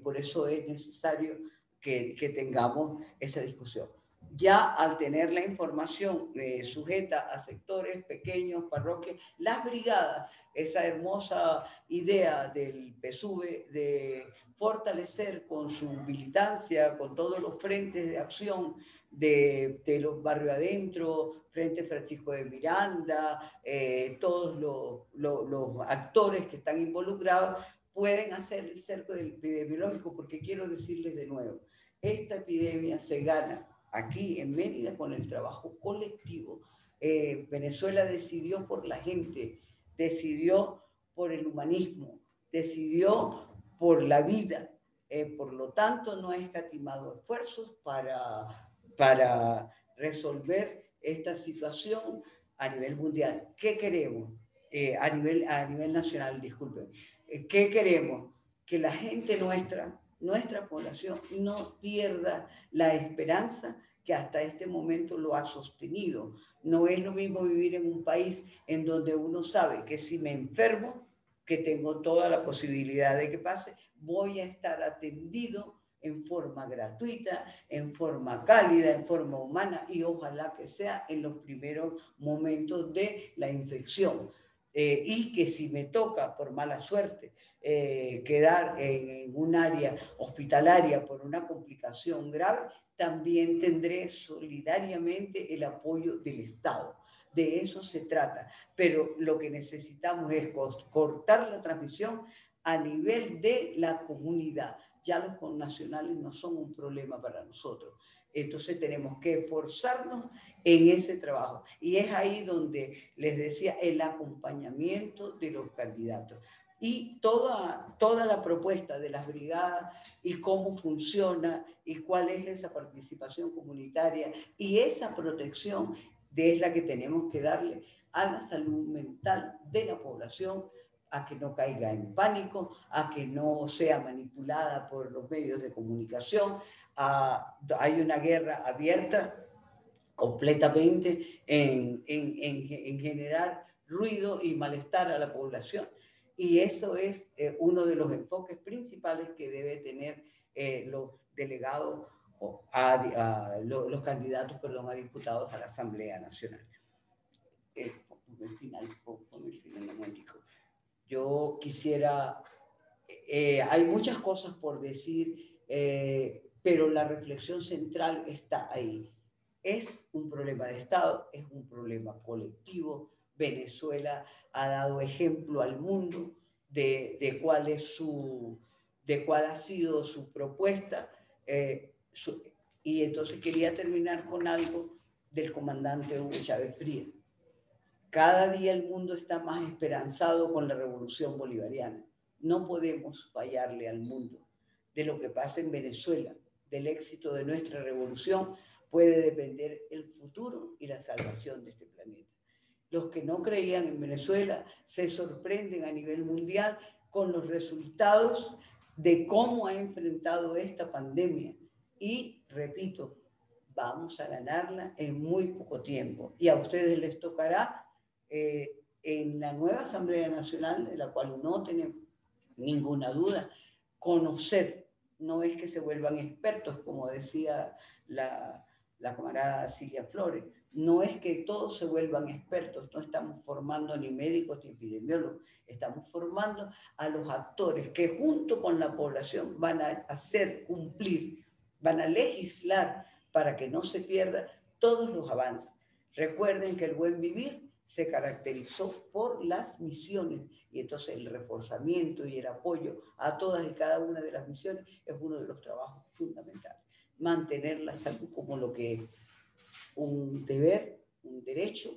Por eso es necesario que tengamos esa discusión. Ya al tener la información sujeta a sectores pequeños, parroquias, las brigadas, esa hermosa idea del PSUV de fortalecer con su militancia, con todos los frentes de acción de los barrios adentro, Frente Francisco de Miranda, todos los actores que están involucrados pueden hacer el cerco del epidemiológico, porque quiero decirles de nuevo, esta epidemia se gana aquí en Mérida con el trabajo colectivo. Venezuela decidió por la gente, decidió por el humanismo, decidió por la vida. Por lo tanto, no ha escatimado esfuerzos para resolver esta situación a nivel mundial. ¿Qué queremos? A nivel nacional, disculpen. ¿Qué queremos? Que la gente nuestra población, no pierda la esperanza que hasta este momento lo ha sostenido. No es lo mismo vivir en un país en donde uno sabe que si me enfermo, que tengo toda la posibilidad de que pase, voy a estar atendido en forma gratuita, en forma cálida, en forma humana y ojalá que sea en los primeros momentos de la infección. Y que si me toca por mala suerte quedar en un área hospitalaria por una complicación grave, también tendré solidariamente el apoyo del Estado. De eso se trata, pero lo que necesitamos es cortar la transmisión a nivel de la comunidad. Ya los connacionales no son un problema para nosotros. Entonces tenemos que esforzarnos en ese trabajo. Y es ahí donde les decía el acompañamiento de los candidatos. Y toda la propuesta de las brigadas y cómo funciona y cuál es esa participación comunitaria y esa protección es la que tenemos que darle a la salud mental de la población, a que no caiga en pánico, a que no sea manipulada por los medios de comunicación. Hay una guerra abierta completamente en generar ruido y malestar a la población. Y eso es uno de los enfoques principales que debe tener los delegados, los candidatos, perdón, a diputados a la Asamblea Nacional. Yo quisiera, hay muchas cosas por decir, pero la reflexión central está ahí. Es un problema de Estado, es un problema colectivo. Venezuela ha dado ejemplo al mundo de cuál ha sido su propuesta. Y entonces quería terminar con algo del comandante Hugo Chávez Frías. Cada día el mundo está más esperanzado con la revolución bolivariana. No podemos fallarle al mundo. De lo que pasa en Venezuela, del éxito de nuestra revolución, puede depender el futuro y la salvación de este planeta. Los que no creían en Venezuela se sorprenden a nivel mundial con los resultados de cómo ha enfrentado esta pandemia. Y, repito, vamos a ganarla en muy poco tiempo. Y a ustedes les tocará en la nueva Asamblea Nacional, de la cual no tenemos ninguna duda, conocer, no es que se vuelvan expertos, como decía la camarada Silvia Flores, no es que todos se vuelvan expertos, no estamos formando ni médicos ni epidemiólogos, estamos formando a los actores que junto con la población van a hacer cumplir, van a legislar para que no se pierdan todos los avances. Recuerden que el buen vivir se caracterizó por las misiones y entonces el reforzamiento y el apoyo a todas y cada una de las misiones es uno de los trabajos fundamentales. Mantener la salud como lo que es un deber, un derecho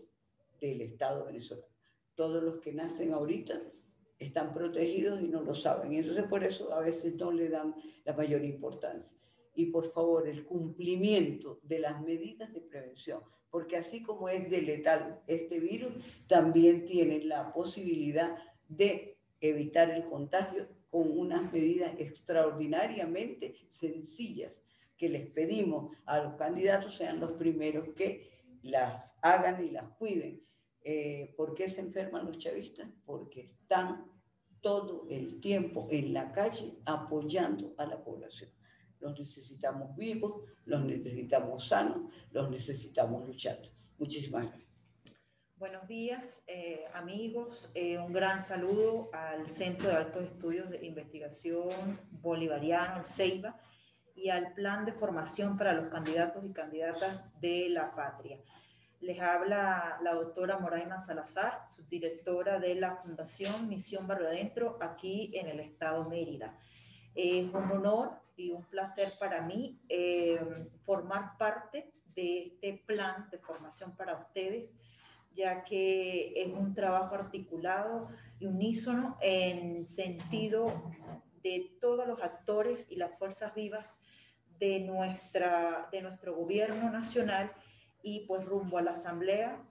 del Estado venezolano. Todos los que nacen ahorita están protegidos y no lo saben. Y entonces por eso a veces no le dan la mayor importancia. Y por favor, el cumplimiento de las medidas de prevención, porque así como es de letal este virus, también tiene la posibilidad de evitar el contagio con unas medidas extraordinariamente sencillas que les pedimos a los candidatos sean los primeros que las hagan y las cuiden. ¿Por qué se enferman los chavistas? Porque están todo el tiempo en la calle apoyando a la población. Los necesitamos vivos, los necesitamos sanos, los necesitamos luchando. Muchísimas gracias. Buenos días, amigos. Un gran saludo al Centro de Altos Estudios de Investigación Bolivariano, el CEIBA, y al Plan de Formación para los Candidatos y Candidatas de la Patria. Les habla la doctora Moraima Salazar, subdirectora de la Fundación Misión Barrio Adentro, aquí en el estado Mérida. Es un honor y un placer para mí formar parte de este plan de formación para ustedes, ya que es un trabajo articulado y unísono en sentido de todos los actores y las fuerzas vivas de nuestro gobierno nacional y pues rumbo a la asamblea,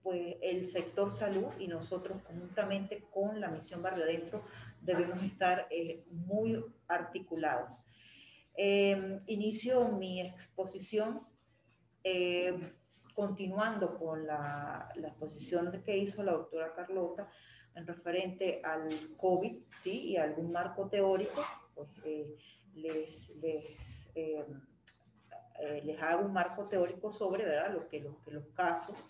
pues el sector salud y nosotros conjuntamente con la Misión Barrio Adentro debemos estar muy articulados. Inicio mi exposición continuando con la exposición que hizo la doctora Carlota en referente al COVID, ¿sí? Y algún marco teórico, pues les hago un marco teórico sobre, ¿verdad?, los casos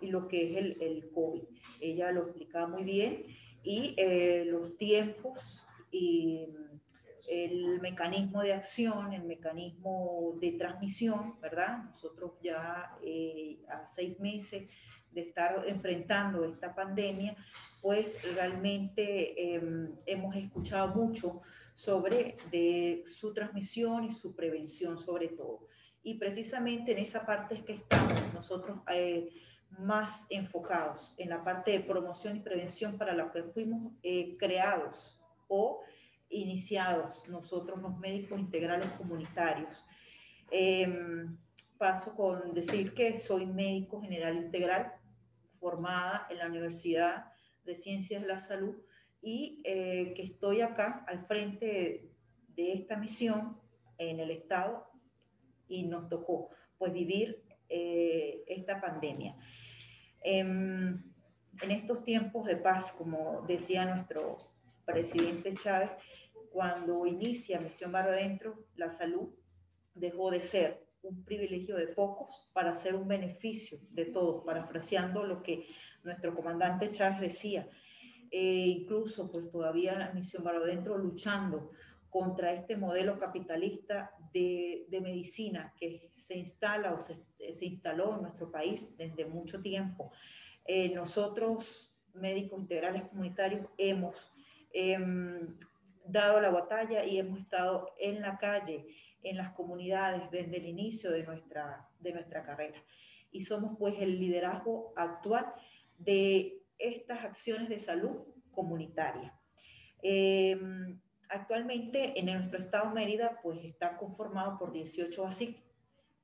y lo que es el COVID. Ella lo explicaba muy bien y los tiempos y el mecanismo de acción, el mecanismo de transmisión, ¿verdad? Nosotros ya a 6 meses de estar enfrentando esta pandemia, pues realmente hemos escuchado mucho sobre de su transmisión y su prevención sobre todo. Y precisamente en esa parte es que estamos nosotros más enfocados, en la parte de promoción y prevención para la que fuimos creados o iniciados nosotros los médicos integrales comunitarios. Paso con decir que soy médico general integral formada en la Universidad de Ciencias de la Salud y que estoy acá al frente de esta misión en el Estado y nos tocó pues vivir esta pandemia. En estos tiempos de paz, como decía nuestro presidente Chávez, cuando inicia Misión Barrio Adentro, la salud dejó de ser un privilegio de pocos para ser un beneficio de todos, parafraseando lo que nuestro comandante Chávez decía. Incluso pues todavía la Misión Barrio Adentro luchando contra este modelo capitalista de medicina que se instala o se instaló en nuestro país desde mucho tiempo. Nosotros, médicos integrales comunitarios, hemos dado la batalla y hemos estado en la calle, en las comunidades, desde el inicio de nuestra carrera. Y somos pues el liderazgo actual de estas acciones de salud comunitaria. Actualmente en nuestro estado Mérida pues está conformado por 18 ASIC.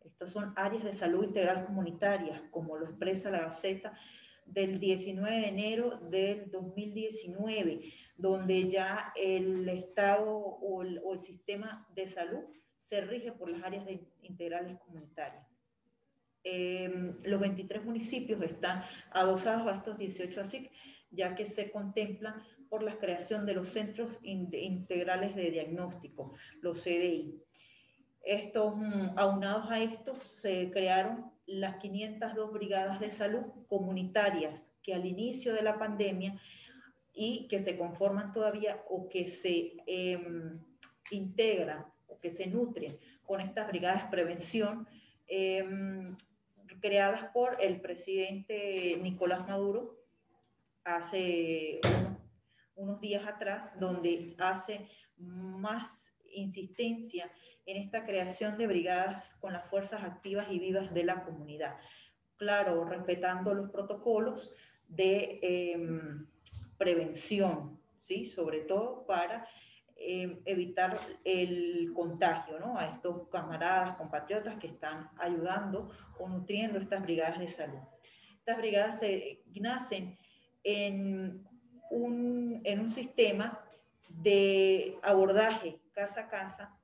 Estos son áreas de salud integral comunitarias, como lo expresa la Gaceta del 19 de enero del 2019, donde ya el Estado o el sistema de salud se rige por las áreas integrales comunitarias. Los 23 municipios están adosados a estos 18 ASIC, ya que se contemplan por la creación de los centros integrales de diagnóstico, los CDI. Aunados a estos, se crearon las 502 brigadas de salud comunitarias que al inicio de la pandemia y que se conforman todavía o que se integran o que se nutren con estas brigadas de prevención creadas por el presidente Nicolás Maduro hace unos días atrás, donde hace más insistencia en esta creación de brigadas con las fuerzas activas y vivas de la comunidad. Claro, respetando los protocolos de prevención, ¿sí? Sobre todo para evitar el contagio, ¿no? A estos camaradas, compatriotas que están ayudando o nutriendo estas brigadas de salud. Estas brigadas nacen en un sistema de abordaje casa a casa.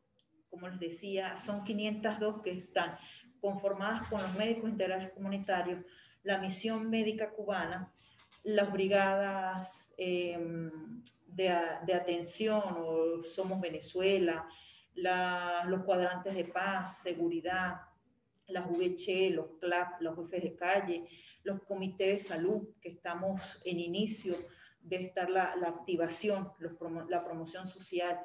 Como les decía, son 502 que están conformadas con los médicos integrales comunitarios, la misión médica cubana, las brigadas de atención, o Somos Venezuela, los cuadrantes de paz, seguridad, las VC, los CLAP, los jefes de calle, los comités de salud, que estamos en inicio de estar la activación, la promoción social.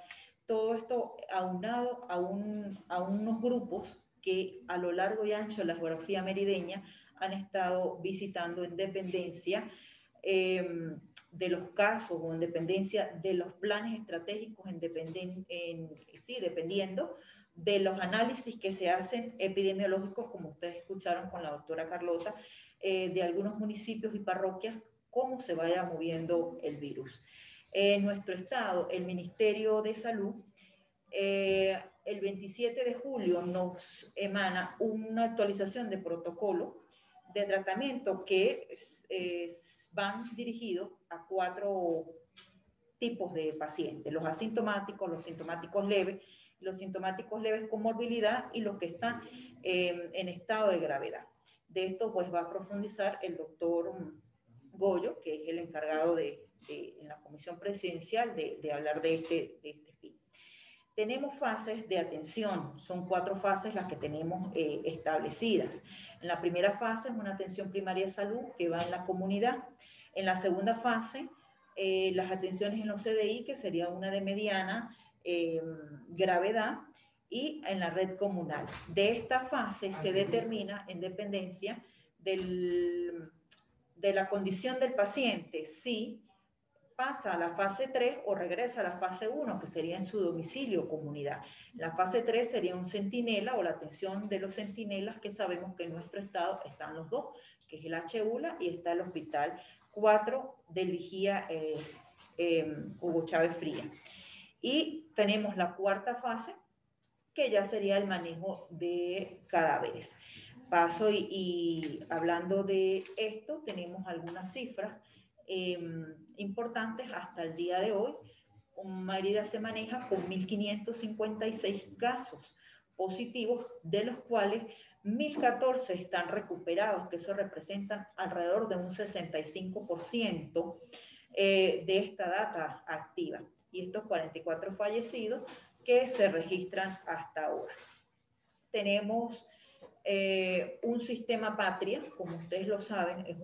Todo esto aunado a unos grupos que a lo largo y ancho de la geografía merideña han estado visitando en dependencia de los casos o en dependencia de los planes estratégicos, dependiendo de los análisis que se hacen epidemiológicos, como ustedes escucharon con la doctora Carlota, de algunos municipios y parroquias, cómo se vaya moviendo el virus. En nuestro estado, el Ministerio de Salud, el 27 de julio nos emana una actualización de protocolo de tratamiento que van dirigidos a 4 tipos de pacientes: los asintomáticos, los sintomáticos leves, los sintomáticos leves con morbilidad y los que están en estado de gravedad. De esto pues va a profundizar el doctor Goyo, que es el encargado en la comisión presidencial de hablar de este fin. Tenemos fases de atención, son 4 fases las que tenemos establecidas. En la primera fase es una atención primaria de salud que va en la comunidad. En la segunda fase, las atenciones en los CDI, que sería una de mediana gravedad, y en la red comunal. De esta fase se determina en dependencia de la condición del paciente, si pasa a la fase 3 o regresa a la fase 1, que sería en su domicilio o comunidad. La fase 3 sería un centinela o la atención de los centinelas, que sabemos que en nuestro estado están los 2, que es el HULA y está el Hospital 4 del Vigía Hugo Chávez Fría. Y tenemos la cuarta fase, que ya sería el manejo de cadáveres. Paso y hablando de esto, tenemos algunas cifras importantes hasta el día de hoy. Mérida se maneja con 1.556 casos positivos, de los cuales 1.014 están recuperados, que eso representa alrededor de un 65% de esta data activa. Y estos 44 fallecidos que se registran hasta ahora. Tenemos un sistema patria, como ustedes lo saben, es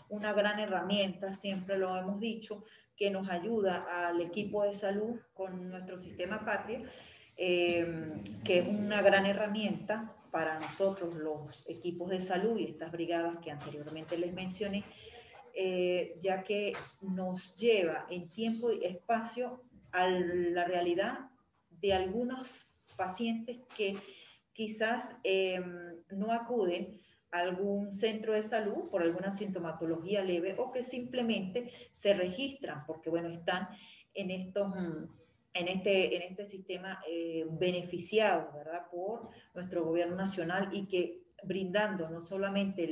una gran herramienta, siempre lo hemos dicho, que nos ayuda al equipo de salud con nuestro sistema patria, que es una gran herramienta para nosotros los equipos de salud y estas brigadas que anteriormente les mencioné, ya que nos lleva en tiempo y espacio a la realidad de algunos pacientes que quizás no acuden a algún centro de salud por alguna sintomatología leve o que simplemente se registran porque, bueno, están en este sistema beneficiados, ¿verdad?, por nuestro gobierno nacional y que brindando no solamente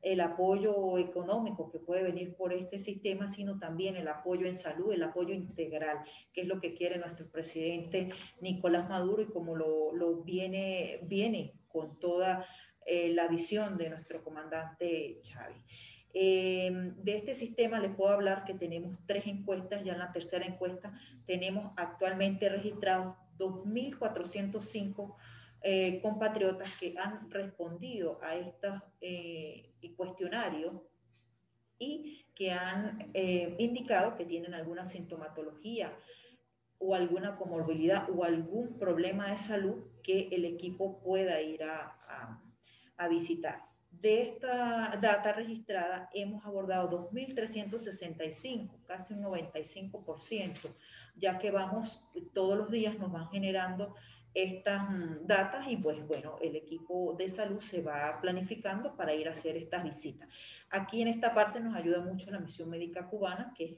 el apoyo económico que puede venir por este sistema, sino también el apoyo en salud, el apoyo integral, que es lo que quiere nuestro presidente Nicolás Maduro y como lo viene con toda la visión de nuestro comandante Chávez. De este sistema les puedo hablar que tenemos 3 encuestas, ya en la tercera encuesta tenemos actualmente registrados 2.405 compatriotas que han respondido a estos cuestionarios y que han indicado que tienen alguna sintomatología o alguna comorbilidad o algún problema de salud que el equipo pueda ir a visitar. De esta data registrada hemos abordado 2.365, casi un 95%, ya que todos los días nos van generando estas datas y pues bueno, el equipo de salud se va planificando para ir a hacer estas visitas. Aquí en esta parte nos ayuda mucho la Misión Médica Cubana, que es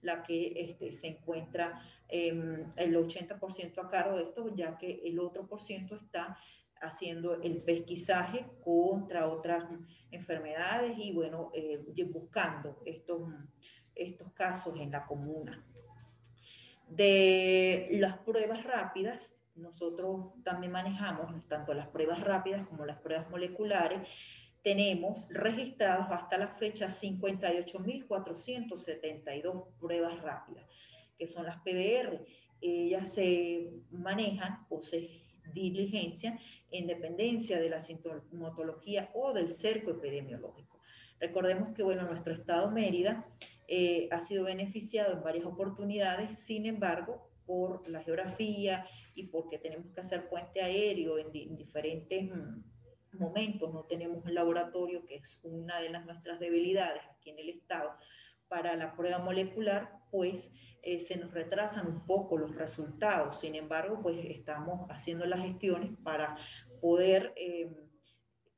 la que se encuentra el 80% a cargo de esto, ya que el otro por ciento está haciendo el pesquisaje contra otras enfermedades y bueno, buscando estos casos en la comuna. De las pruebas rápidas, nosotros también manejamos tanto las pruebas rápidas como las pruebas moleculares. Tenemos registrados hasta la fecha 58.472 pruebas rápidas, que son las PDR. Ellas se manejan o se diligencian en dependencia de la sintomatología o del cerco epidemiológico. Recordemos que, bueno, nuestro estado Mérida ha sido beneficiado en varias oportunidades, sin embargo, por la geografía y porque tenemos que hacer puente aéreo en diferentes momentos, no tenemos un laboratorio, que es una de nuestras debilidades aquí en el estado, para la prueba molecular, pues se nos retrasan un poco los resultados. Sin embargo, pues estamos haciendo las gestiones para poder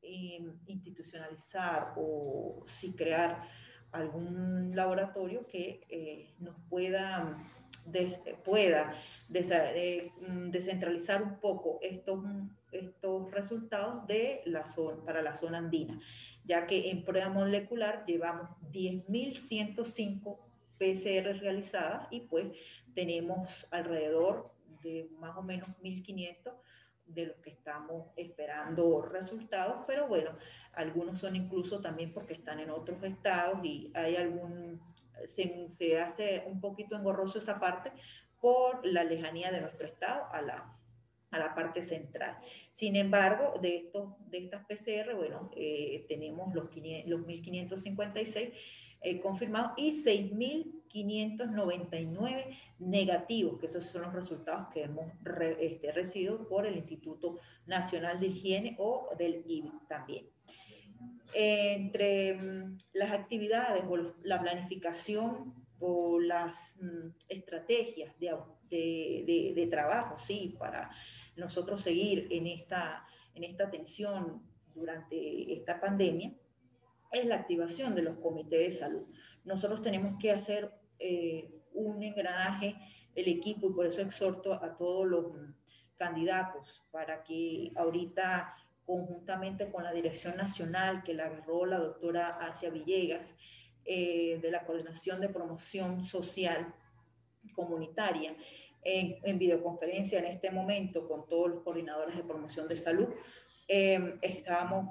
institucionalizar o si crear algún laboratorio que nos pueda descentralizar un poco estos resultados para la zona andina, ya que en prueba molecular llevamos 10.105 PCR realizadas y pues tenemos alrededor de más o menos 1.500 de los que estamos esperando resultados, pero bueno, algunos son incluso también porque están en otros estados y hay se hace un poquito engorroso esa parte por la lejanía de nuestro estado a la parte central. Sin embargo, de estas PCR, bueno, tenemos los 1.556 confirmados y 6.599 negativos, que esos son los resultados que hemos recibido por el Instituto Nacional de Higiene o del IBI también. Entre las actividades o la planificación o las estrategias de trabajo, sí, para nosotros seguir en esta atención durante esta pandemia, es la activación de los comités de salud. Nosotros tenemos que hacer un engranaje, el equipo, y por eso exhorto a todos los candidatos para que ahorita, conjuntamente con la Dirección Nacional, que la agarró la doctora Asia Villegas, de la Coordinación de Promoción Social Comunitaria, en videoconferencia en este momento con todos los coordinadores de promoción de salud, estábamos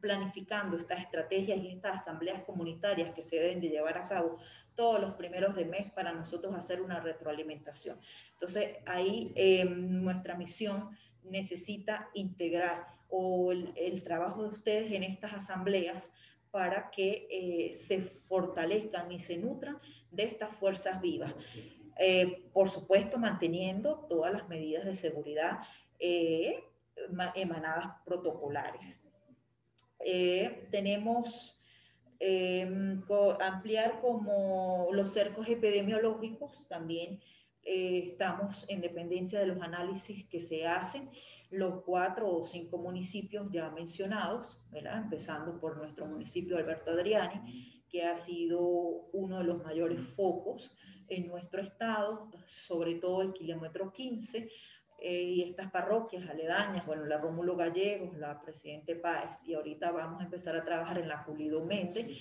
planificando estas estrategias y estas asambleas comunitarias que se deben de llevar a cabo todos los primeros de mes para nosotros hacer una retroalimentación. Entonces, ahí nuestra misión necesita integrar el trabajo de ustedes en estas asambleas para que se fortalezcan y se nutran de estas fuerzas vivas. Por supuesto, manteniendo todas las medidas de seguridad emanadas protocolares. Tenemos ampliar como los cercos epidemiológicos, también estamos en dependencia de los análisis que se hacen, los 4 o 5 municipios ya mencionados, ¿verdad? Empezando por nuestro municipio Alberto Adriani, que ha sido uno de los mayores focos en nuestro estado, sobre todo el kilómetro 15, y estas parroquias aledañas, bueno, la Rómulo Gallegos, la Presidente Páez, y ahorita vamos a empezar a trabajar en la Pulido Méndez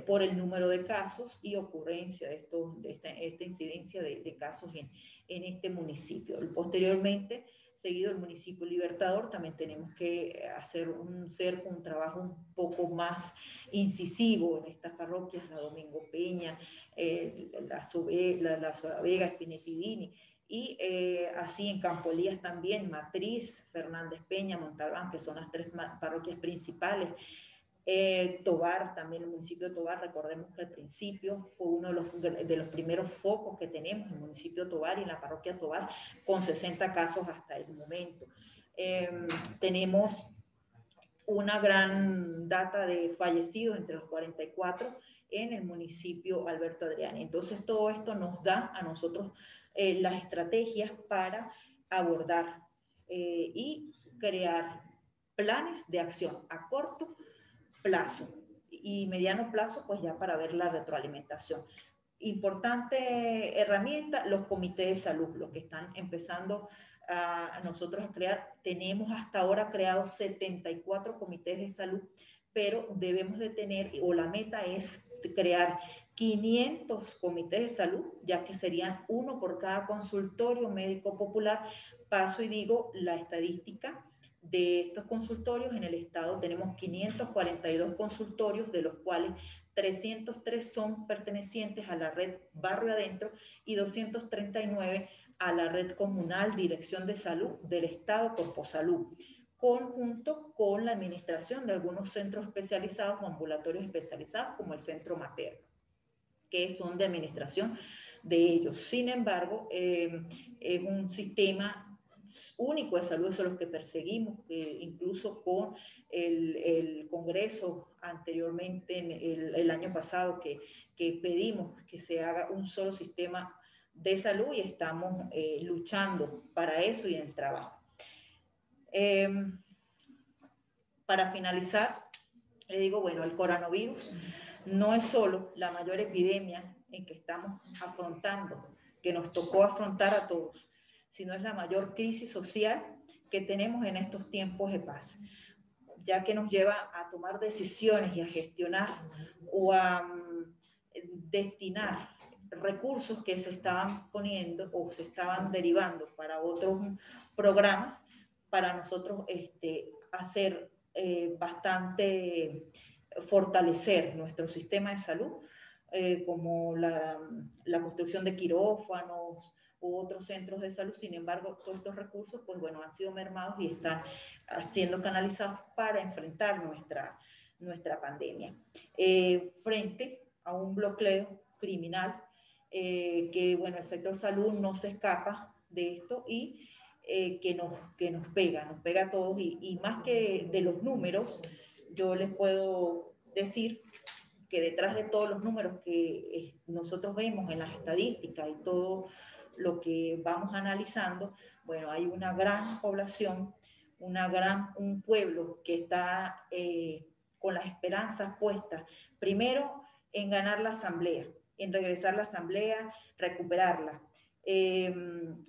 por el número de casos y ocurrencia de esta incidencia de casos en este municipio. Posteriormente, seguido el municipio Libertador, también tenemos que hacer un trabajo un poco más incisivo en estas parroquias, la Domingo Peña, la Vega, Espinetidini, y así en Campo Elías también, Matriz, Fernández Peña, Montalbán, que son las 3 parroquias principales. Tobar, también el municipio de Tobar, recordemos que al principio fue uno de los primeros focos que tenemos, el municipio de Tobar y la parroquia Tobar, con 60 casos hasta el momento. Tenemos una gran data de fallecidos, entre los 44, en el municipio Alberto Adriani. Entonces, todo esto nos da a nosotros las estrategias para abordar y crear planes de acción a corto plazo y mediano plazo, pues ya para ver la retroalimentación. Importante herramienta, los comités de salud, los que están empezando a nosotros a crear. Tenemos hasta ahora creados 74 comités de salud, pero debemos de tener, o la meta es crear 500 comités de salud, ya que serían uno por cada consultorio médico popular. Paso y digo la estadística de estos consultorios. En el estado tenemos 542 consultorios, de los cuales 303 son pertenecientes a la red Barrio Adentro y 239 a la red comunal Dirección de Salud del Estado Corposalud, conjunto con la administración de algunos centros especializados o ambulatorios especializados, como el Centro Materno, que son de administración de ellos. Sin embargo, es un sistema único de salud, eso es lo que perseguimos, incluso con el Congreso anteriormente, el año pasado, que pedimos que se haga un solo sistema de salud, y estamos luchando para eso y en el trabajo. Para finalizar, le digo, bueno, el coronavirus no es solo la mayor epidemia en que estamos afrontando, que nos tocó afrontar a todos, sino es la mayor crisis social que tenemos en estos tiempos de paz, ya que nos lleva a tomar decisiones y a gestionar o a destinar recursos que se estaban poniendo o se estaban derivando para otros programas, para nosotros hacer fortalecer nuestro sistema de salud, como la construcción de quirófanos u otros centros de salud. Sin embargo, todos estos recursos, pues bueno, han sido mermados y están siendo canalizados para enfrentar nuestra pandemia. Frente a un bloqueo criminal, que bueno, el sector salud no se escapa de esto, y que nos pega a todos, y más que de los números, yo les puedo decir que detrás de todos los números que nosotros vemos en las estadísticas y todo lo que vamos analizando, bueno, hay una gran población, un pueblo que está con las esperanzas puestas, primero en ganar la asamblea, en regresar a la asamblea, recuperarla,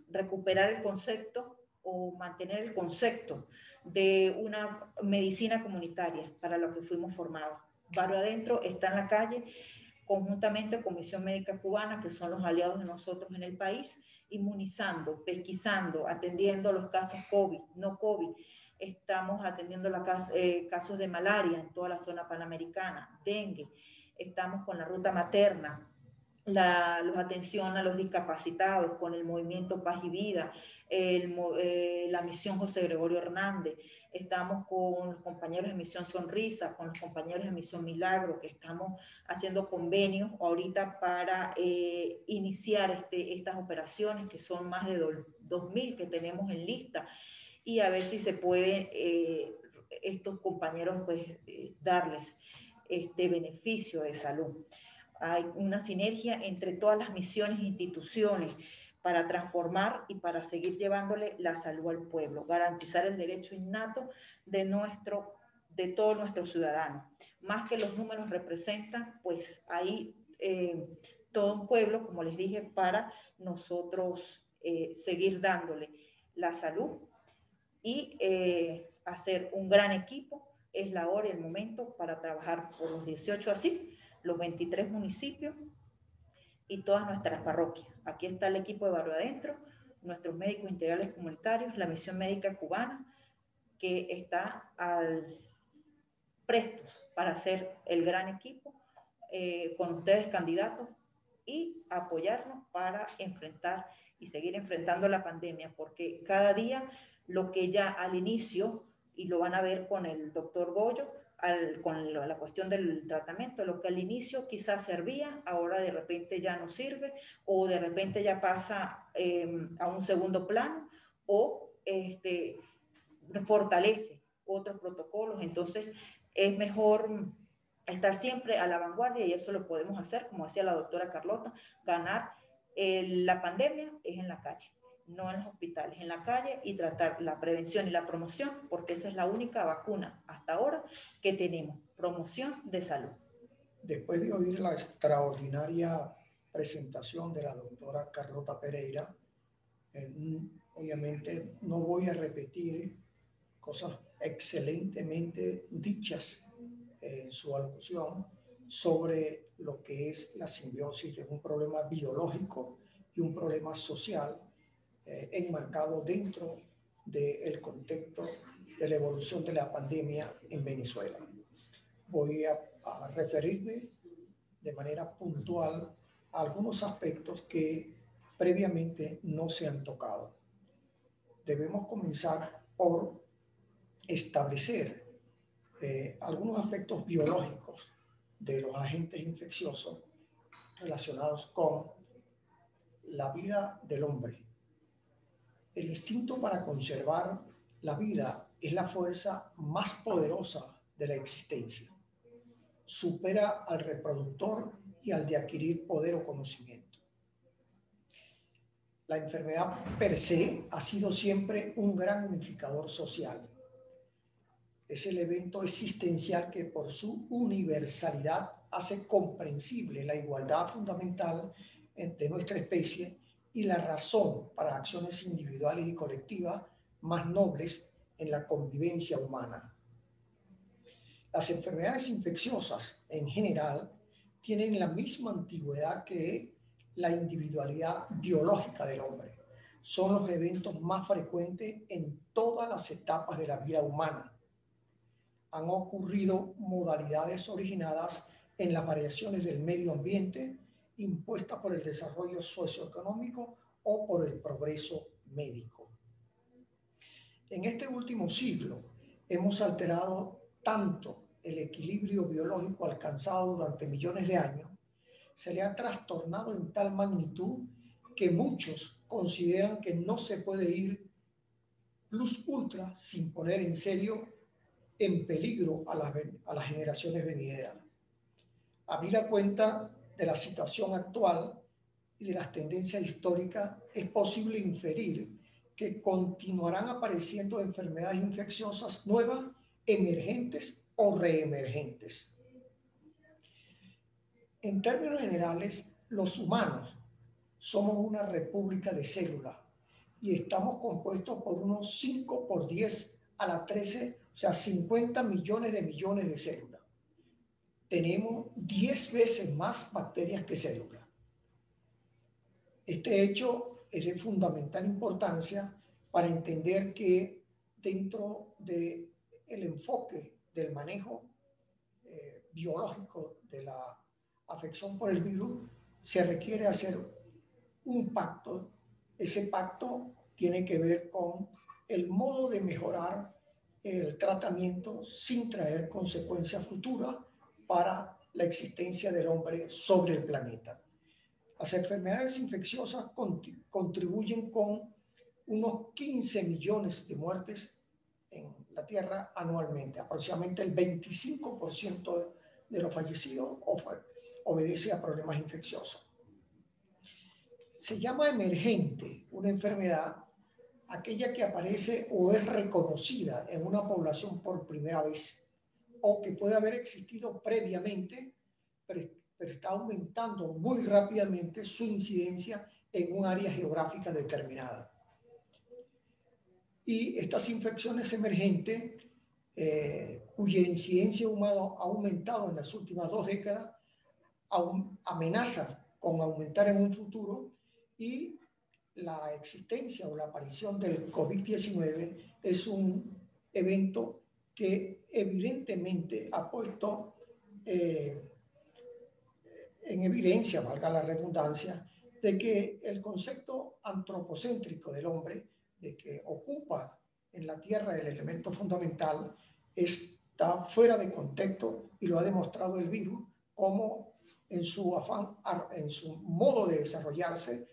recuperar el concepto o mantener el concepto de una medicina comunitaria para lo que fuimos formados. Barrio Adentro está en la calle conjuntamente con Misión Médica Cubana, que son los aliados de nosotros en el país, inmunizando, pesquisando, atendiendo los casos COVID, no COVID, estamos atendiendo casos de malaria en toda la zona panamericana, dengue, estamos con la ruta materna, la atención a los discapacitados con el movimiento Paz y Vida, la misión José Gregorio Hernández, estamos con los compañeros de misión Sonrisa, con los compañeros de misión Milagro, que estamos haciendo convenios ahorita para iniciar estas operaciones, que son más de 2.000 que tenemos en lista, y a ver si se puede estos compañeros pues darles este beneficio de salud. Hay una sinergia entre todas las misiones e instituciones para transformar y para seguir llevándole la salud al pueblo, garantizar el derecho innato de todos nuestros ciudadanos. Más que los números representan, pues hay todo un pueblo, como les dije, para nosotros seguir dándole la salud y hacer un gran equipo. Es la hora y el momento para trabajar por los 18 así, los 23 municipios y todas nuestras parroquias. Aquí está el equipo de Barrio Adentro, nuestros médicos integrales comunitarios, la misión médica cubana, que está prestos para hacer el gran equipo con ustedes candidatos y apoyarnos para enfrentar y seguir enfrentando la pandemia, porque cada día lo que ya al inicio, y lo van a ver con el doctor Goyo, con la cuestión del tratamiento, lo que al inicio quizás servía, ahora de repente ya no sirve, o de repente ya pasa a un segundo plano, o fortalece otros protocolos. Entonces es mejor estar siempre a la vanguardia, y eso lo podemos hacer, como decía la doctora Carlota, ganar la pandemia es en la calle, no en los hospitales, en la calle, y tratar la prevención y la promoción, porque esa es la única vacuna hasta ahora que tenemos, promoción de salud. Después de oír la extraordinaria presentación de la doctora Carlota Pereira, obviamente no voy a repetir cosas excelentemente dichas en su alocución sobre lo que es la simbiosis de un problema biológico y un problema social enmarcado dentro del contexto de la evolución de la pandemia en Venezuela. Voy a referirme de manera puntual a algunos aspectos que previamente no se han tocado. Debemos comenzar por establecer algunos aspectos biológicos de los agentes infecciosos relacionados con la vida del hombre. El instinto para conservar la vida es la fuerza más poderosa de la existencia. Supera al reproductor y al de adquirir poder o conocimiento. La enfermedad per se ha sido siempre un gran unificador social. Es el evento existencial que por su universalidad hace comprensible la igualdad fundamental de nuestra especie y la razón para acciones individuales y colectivas más nobles en la convivencia humana. Las enfermedades infecciosas en general tienen la misma antigüedad que la individualidad biológica del hombre. Son los eventos más frecuentes en todas las etapas de la vida humana. Han ocurrido modalidades originadas en las variaciones del medio ambiente impuestas por el desarrollo socioeconómico o por el progreso médico. En este último siglo hemos alterado tanto el equilibrio biológico alcanzado durante millones de años, se le ha trastornado en tal magnitud que muchos consideran que no se puede ir plus ultra sin poner en serio en peligro a las generaciones venideras. Habida cuenta de la situación actual y de las tendencias históricas, es posible inferir que continuarán apareciendo enfermedades infecciosas nuevas, emergentes o reemergentes. En términos generales, los humanos somos una república de células y estamos compuestos por unos 5 por 10 a la 13, o sea, 50 millones de células. Tenemos 10 veces más bacterias que células. Este hecho es de fundamental importancia para entender que dentro del enfoque del manejo biológico de la afección por el virus, se requiere hacer un pacto. Ese pacto tiene que ver con el modo de mejorar el tratamiento sin traer consecuencias futuras para la existencia del hombre sobre el planeta. Las enfermedades infecciosas contribuyen con unos 15 millones de muertes en la Tierra anualmente. Aproximadamente el 25% de los fallecidos obedece a problemas infecciosos. Se llama emergente una enfermedad aquella que aparece o es reconocida en una población por primera vez, o que puede haber existido previamente, pero está aumentando muy rápidamente su incidencia en un área geográfica determinada. Y estas infecciones emergentes, cuya incidencia humana ha aumentado en las últimas 2 décadas, amenaza con aumentar en un futuro, y la existencia o la aparición del COVID-19 es un evento que evidentemente ha puesto en evidencia, valga la redundancia, de que el concepto antropocéntrico del hombre, de que ocupa en la Tierra el elemento fundamental, está fuera de contexto, y lo ha demostrado el virus, como en su afán, en su modo de desarrollarse,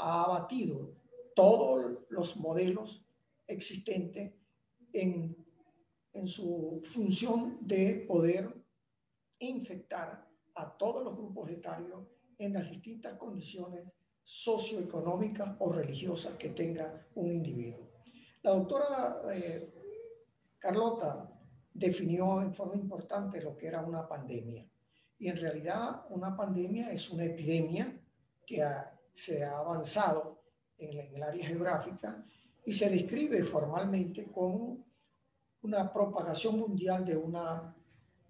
ha abatido todos los modelos existentes en su función de poder infectar a todos los grupos etarios en las distintas condiciones socioeconómicas o religiosas que tenga un individuo. La doctora Carlota definió en forma importante lo que era una pandemia. Y en realidad una pandemia es una epidemia que se ha avanzado en el área geográfica y se describe formalmente como una propagación mundial de una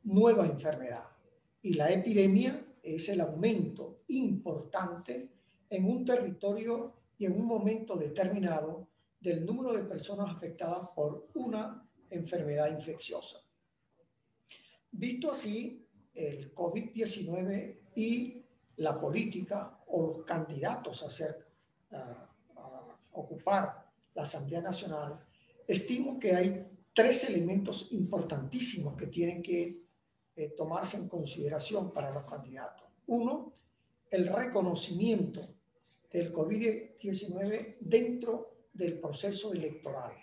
nueva enfermedad. Y la epidemia es el aumento importante en un territorio y en un momento determinado del número de personas afectadas por una enfermedad infecciosa. Visto así, el COVID-19 y la política o los candidatos a ocupar la Asamblea Nacional, estimo que hay 3 elementos importantísimos que tienen que tomarse en consideración para los candidatos. 1, el reconocimiento del COVID-19 dentro del proceso electoral.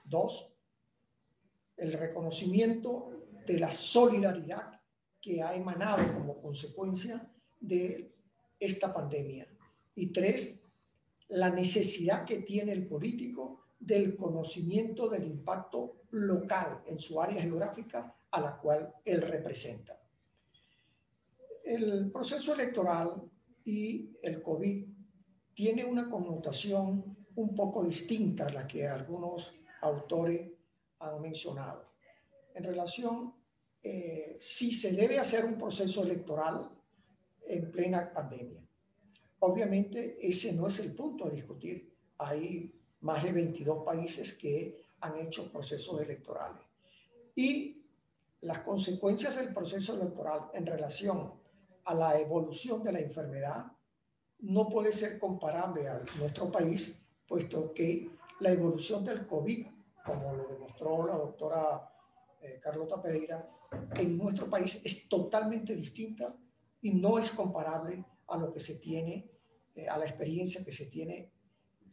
2, el reconocimiento de la solidaridad que ha emanado como consecuencia de esta pandemia. Y 3, la necesidad que tiene el político del conocimiento del impacto local en su área geográfica a la cual él representa. El proceso electoral y el COVID tiene una connotación un poco distinta a la que algunos autores han mencionado. En relación, si se debe hacer un proceso electoral en plena pandemia. Obviamente ese no es el punto a discutir. Hay más de 22 países que han hecho procesos electorales. Y las consecuencias del proceso electoral en relación a la evolución de la enfermedad no puede ser comparable a nuestro país, puesto que la evolución del COVID, como lo demostró la doctora Carlota Pereira, en nuestro país es totalmente distinta y no es comparable a lo que se tiene, a la experiencia que se tiene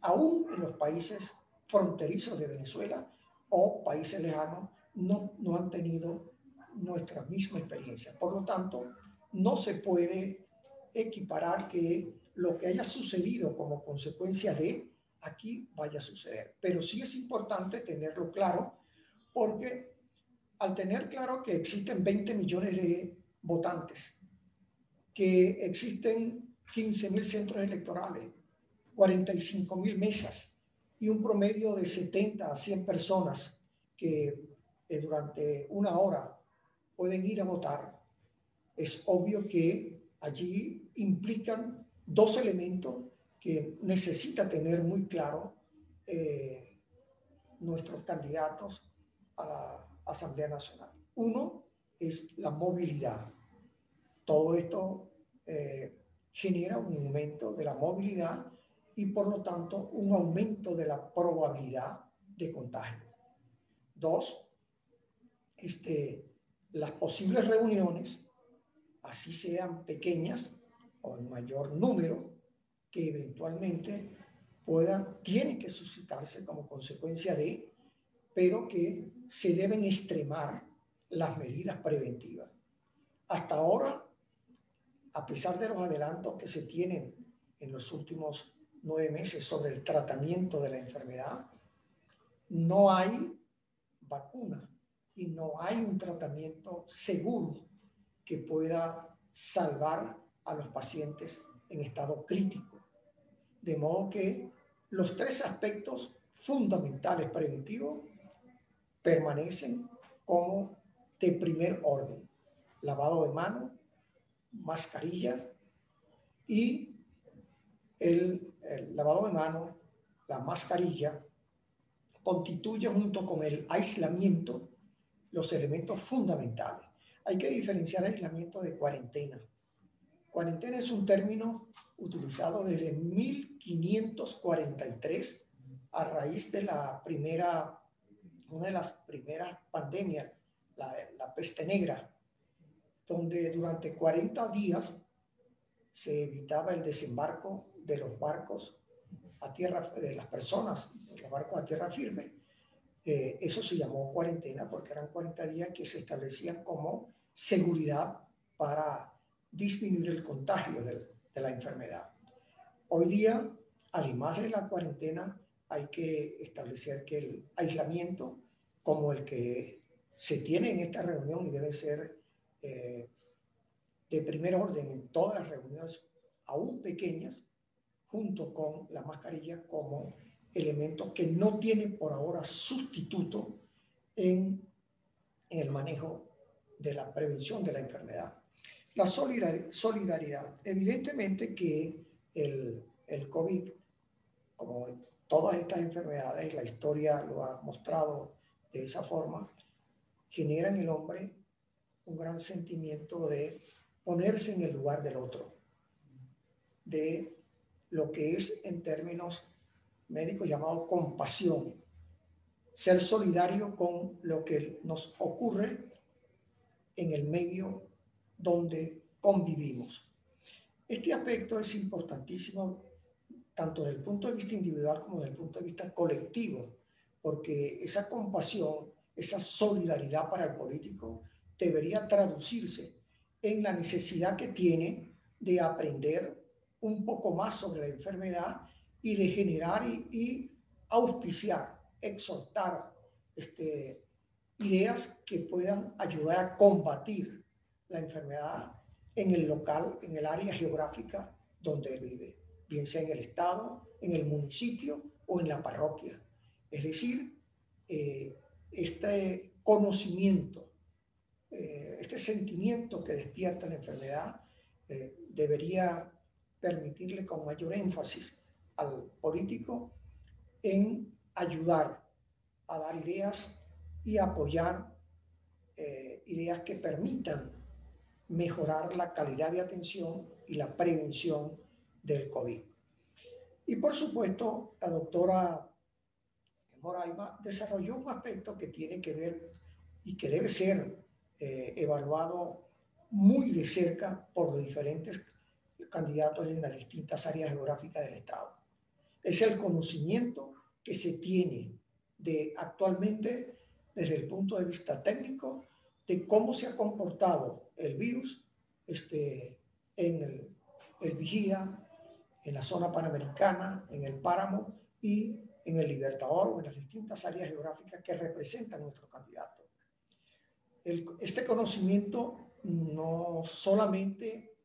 aún en los países fronterizos de Venezuela o países lejanos. No han tenido nuestra misma experiencia. Por lo tanto, no se puede equiparar que lo que haya sucedido como consecuencia de aquí vaya a suceder. Pero sí es importante tenerlo claro, porque al tener claro que existen 20 millones de votantes, que existen 15.000 centros electorales, 45.000 mesas y un promedio de 70 a 100 personas que durante una hora pueden ir a votar, es obvio que allí implican 2 elementos que necesita tener muy claro nuestros candidatos a la Asamblea Nacional. Uno es la movilidad. Todo esto genera un aumento de la movilidad y por lo tanto un aumento de la probabilidad de contagio. Dos, las posibles reuniones, así sean pequeñas o en mayor número, que eventualmente tienen que suscitarse como consecuencia de, pero que se deben extremar las medidas preventivas. Hasta ahora, a pesar de los adelantos que se tienen en los últimos 9 meses sobre el tratamiento de la enfermedad, no hay vacuna y no hay un tratamiento seguro que pueda salvar a los pacientes en estado crítico. De modo que los 3 aspectos fundamentales preventivos permanecen como de primer orden: lavado de manos, mascarilla y el lavado de manos, la mascarilla, constituye junto con el aislamiento los elementos fundamentales. Hay que diferenciar aislamiento de cuarentena. Cuarentena es un término utilizado desde 1543 a raíz de una de las primeras pandemias, la peste negra, donde durante 40 días se evitaba el desembarco de los barcos a tierra, de las personas, de los barcos a tierra firme. Eso se llamó cuarentena porque eran 40 días que se establecían como seguridad para disminuir el contagio de la enfermedad. Hoy día, además de la cuarentena, hay que establecer que el aislamiento, como el que se tiene en esta reunión y debe ser de primer orden en todas las reuniones, aún pequeñas, junto con la mascarilla, como elementos que no tienen por ahora sustituto en el manejo de la prevención de la enfermedad. La solidaridad. Evidentemente que el COVID, como todas estas enfermedades, la historia lo ha mostrado de esa forma, genera en el hombre un gran sentimiento de ponerse en el lugar del otro, de lo que es en términos médicos llamado compasión, ser solidario con lo que nos ocurre en el medio donde convivimos. Este aspecto es importantísimo tanto desde el punto de vista individual como desde el punto de vista colectivo, porque esa compasión, esa solidaridad para el político debería traducirse en la necesidad que tiene de aprender un poco más sobre la enfermedad y de generar y auspiciar, exhortar ideas que puedan ayudar a combatir la enfermedad en el local, en el área geográfica donde él vive, bien sea en el estado, en el municipio o en la parroquia. Es decir, este conocimiento, este sentimiento que despierta la enfermedad debería permitirle con mayor énfasis al político en ayudar a dar ideas y apoyar ideas que permitan mejorar la calidad de atención y la prevención del COVID. Y por supuesto, la doctora Moraima desarrolló un aspecto que tiene que ver y que debe ser evaluado muy de cerca por los diferentes candidatos en las distintas áreas geográficas del Estado. Es el conocimiento que se tiene actualmente desde el punto de vista técnico de cómo se ha comportado el virus en el Vigía, en la zona panamericana, en el Páramo y en el Libertador o en las distintas áreas geográficas que representan nuestros candidatos. Este conocimiento no solamente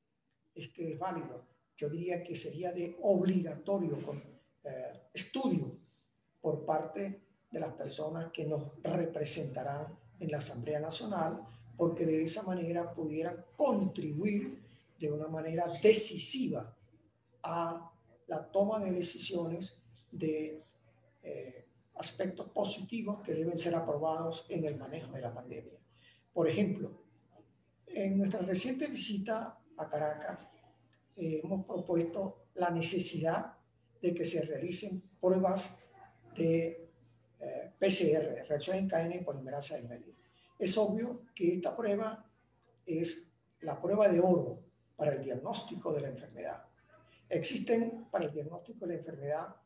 es que es válido, yo diría que sería de obligatorio estudio por parte de las personas que nos representarán en la Asamblea Nacional, porque de esa manera pudieran contribuir de una manera decisiva a la toma de decisiones de aspectos positivos que deben ser aprobados en el manejo de la pandemia. Por ejemplo, en nuestra reciente visita a Caracas, hemos propuesto la necesidad de que se realicen pruebas de PCR, reacción en cadena y polimerasa de Medellín. Es obvio que esta prueba es la prueba de oro para el diagnóstico de la enfermedad. Existen para el diagnóstico de la enfermedad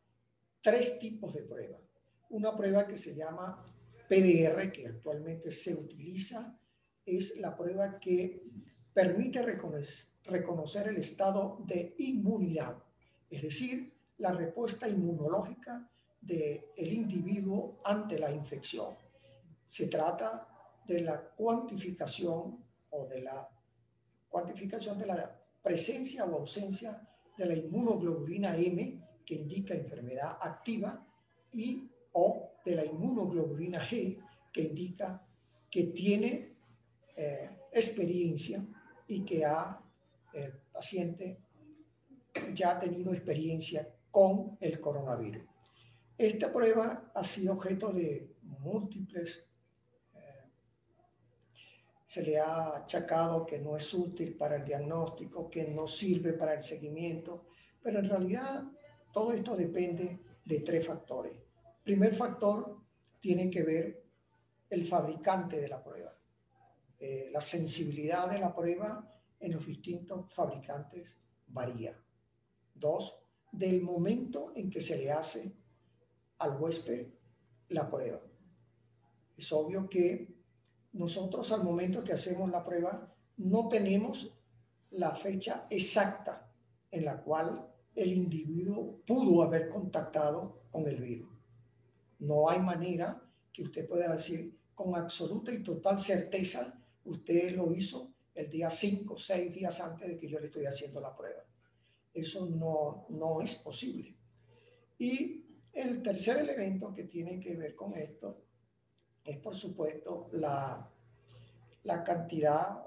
3 tipos de pruebas. Una prueba que se llama PDR, que actualmente se utiliza, es la prueba que permite reconocer el estado de inmunidad, es decir, la respuesta inmunológica del individuo ante la infección. Se trata de la cuantificación o de la cuantificación de la presencia o ausencia de la inmunoglobulina M, que indica enfermedad activa, y o de la inmunoglobulina G, que indica que tiene experiencia y que el paciente ya ha tenido experiencia con el coronavirus. Esta prueba ha sido objeto de múltiples, se le ha achacado que no es útil para el diagnóstico, que no sirve para el seguimiento, pero en realidad todo esto depende de 3 factores. Primer factor tiene que ver el fabricante de la prueba. La sensibilidad de la prueba en los distintos fabricantes varía. 2, del momento en que se le hace al huésped la prueba. Es obvio que nosotros al momento que hacemos la prueba no tenemos la fecha exacta en la cual el individuo pudo haber contactado con el virus. No hay manera que usted pueda decir con absoluta y total certeza usted lo hizo el día 5 o 6 días antes de que yo le estoy haciendo la prueba. Eso no es posible. Y el tercer elemento que tiene que ver con esto es, por supuesto, la cantidad,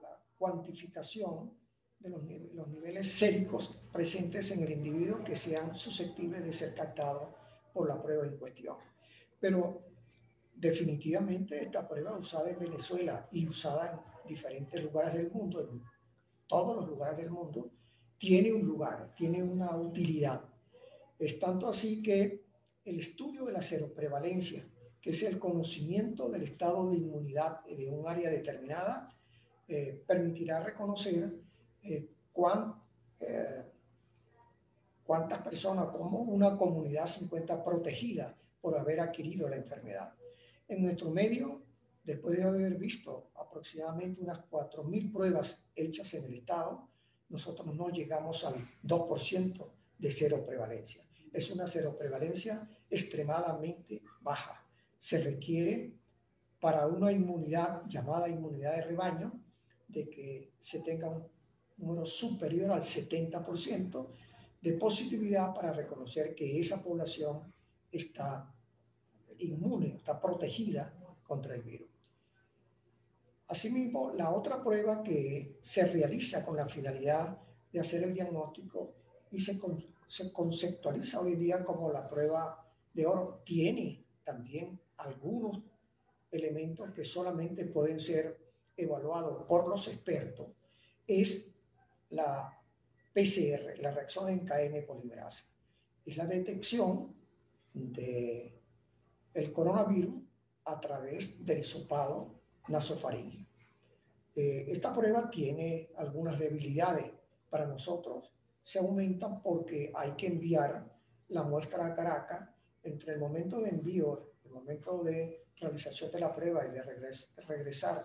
la cuantificación de los niveles séricos presentes en el individuo que sean susceptibles de ser captados por la prueba en cuestión. Pero definitivamente esta prueba usada en Venezuela y usada en diferentes lugares del mundo, en todos los lugares del mundo, tiene un lugar, tiene una utilidad. Es tanto así que el estudio de la seroprevalencia, que es el conocimiento del estado de inmunidad de un área determinada, permitirá reconocer cuántas personas, como una comunidad se encuentra protegida por haber adquirido la enfermedad. En nuestro medio, después de haber visto aproximadamente unas 4.000 pruebas hechas en el estado, nosotros no llegamos al 2% de seroprevalencia. Es una seroprevalencia extremadamente baja. Se requiere para una inmunidad llamada inmunidad de rebaño de que se tenga un número superior al 70% de positividad para reconocer que esa población está inmune, está protegida contra el virus. Asimismo, la otra prueba que se realiza con la finalidad de hacer el diagnóstico y se conceptualiza hoy en día como la prueba de oro, tiene también algunos elementos que solamente pueden ser evaluados por los expertos, es la PCR, la reacción en cadena de polimerasa. Es la detección del coronavirus a través del hisopado nasofaríngeo. Esta prueba tiene algunas debilidades para nosotros. Se aumentan porque hay que enviar la muestra a Caracas. Entre el momento de envío, el momento de realización de la prueba y de regresar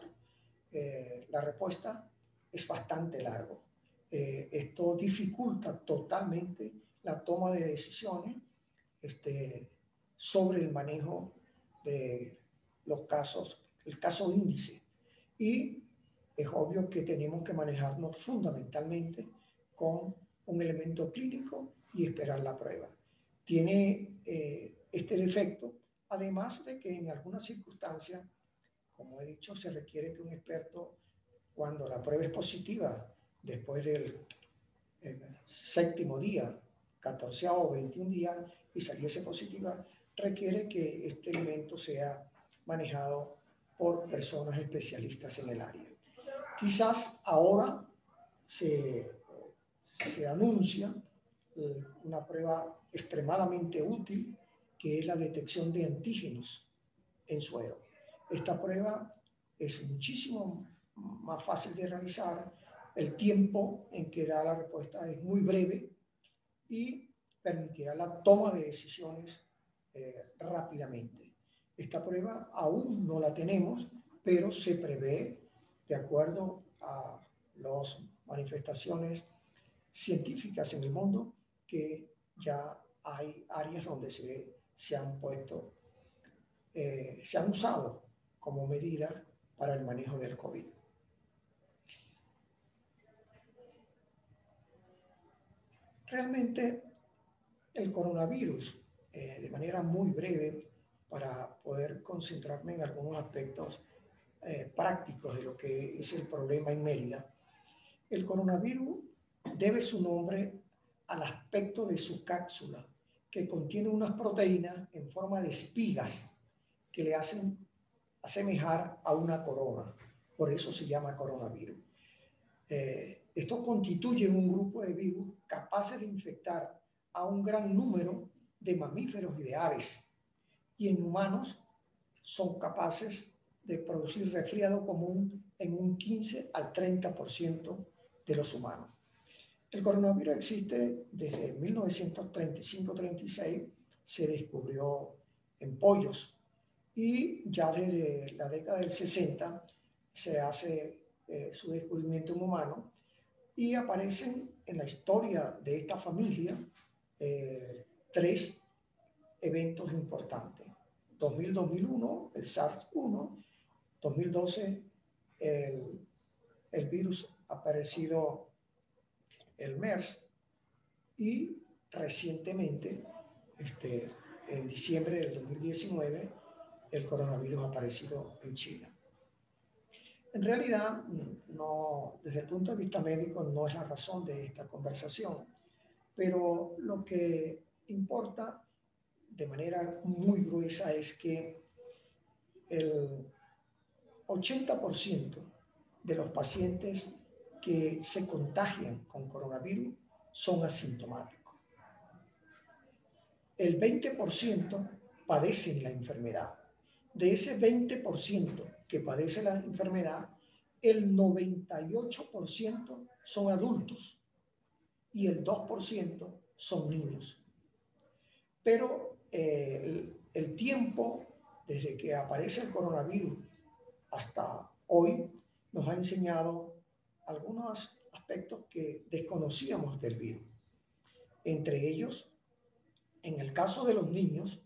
la respuesta es bastante largo. Esto dificulta totalmente la toma de decisiones sobre el manejo de los casos, el caso índice. Y es obvio que tenemos que manejarnos fundamentalmente con un elemento clínico y esperar la prueba. Tiene este defecto, además de que en algunas circunstancias, como he dicho, se requiere que un experto, cuando la prueba es positiva, después del 7º día, 14º o 21 días, y saliese positiva, requiere que este elemento sea manejado por personas especialistas en el área. Quizás ahora se anuncia una prueba extremadamente útil, que es la detección de antígenos en suero. Esta prueba es muchísimo más fácil de realizar, el tiempo en que da la respuesta es muy breve y permitirá la toma de decisiones rápidamente. Esta prueba aún no la tenemos, pero se prevé, de acuerdo a las manifestaciones científicas en el mundo, que ya hay áreas donde se han puesto, se han usado como medida para el manejo del COVID. Realmente el coronavirus, de manera muy breve, para poder concentrarme en algunos aspectos prácticos de lo que es el problema en Mérida, el coronavirus debe su nombre al aspecto de su cápsula, que contiene unas proteínas en forma de espigas que le hacen asemejar a una corona. Por eso se llama coronavirus. Esto constituye un grupo de virus capaces de infectar a un gran número de mamíferos y de aves. Y en humanos son capaces de producir resfriado común en un 15 al 30% de los humanos. El coronavirus existe desde 1935-36, se descubrió en pollos y ya desde la década del 60 se hace su descubrimiento en humanos y aparecen en la historia de esta familia 3 eventos importantes. 2000-2001, el SARS-1, 2012, el virus aparecido, el MERS, y recientemente, en diciembre del 2019, el coronavirus aparecido en China. En realidad, no, desde el punto de vista médico, no es la razón de esta conversación, pero lo que importa de manera muy gruesa es que el 80% de los pacientes que se contagian con coronavirus son asintomáticos. El 20% padecen la enfermedad. De ese 20% que padece la enfermedad, el 98% son adultos y el 2% son niños. Pero el tiempo desde que aparece el coronavirus hasta hoy nos ha enseñado algunos aspectos que desconocíamos del virus. Entre ellos, en el caso de los niños,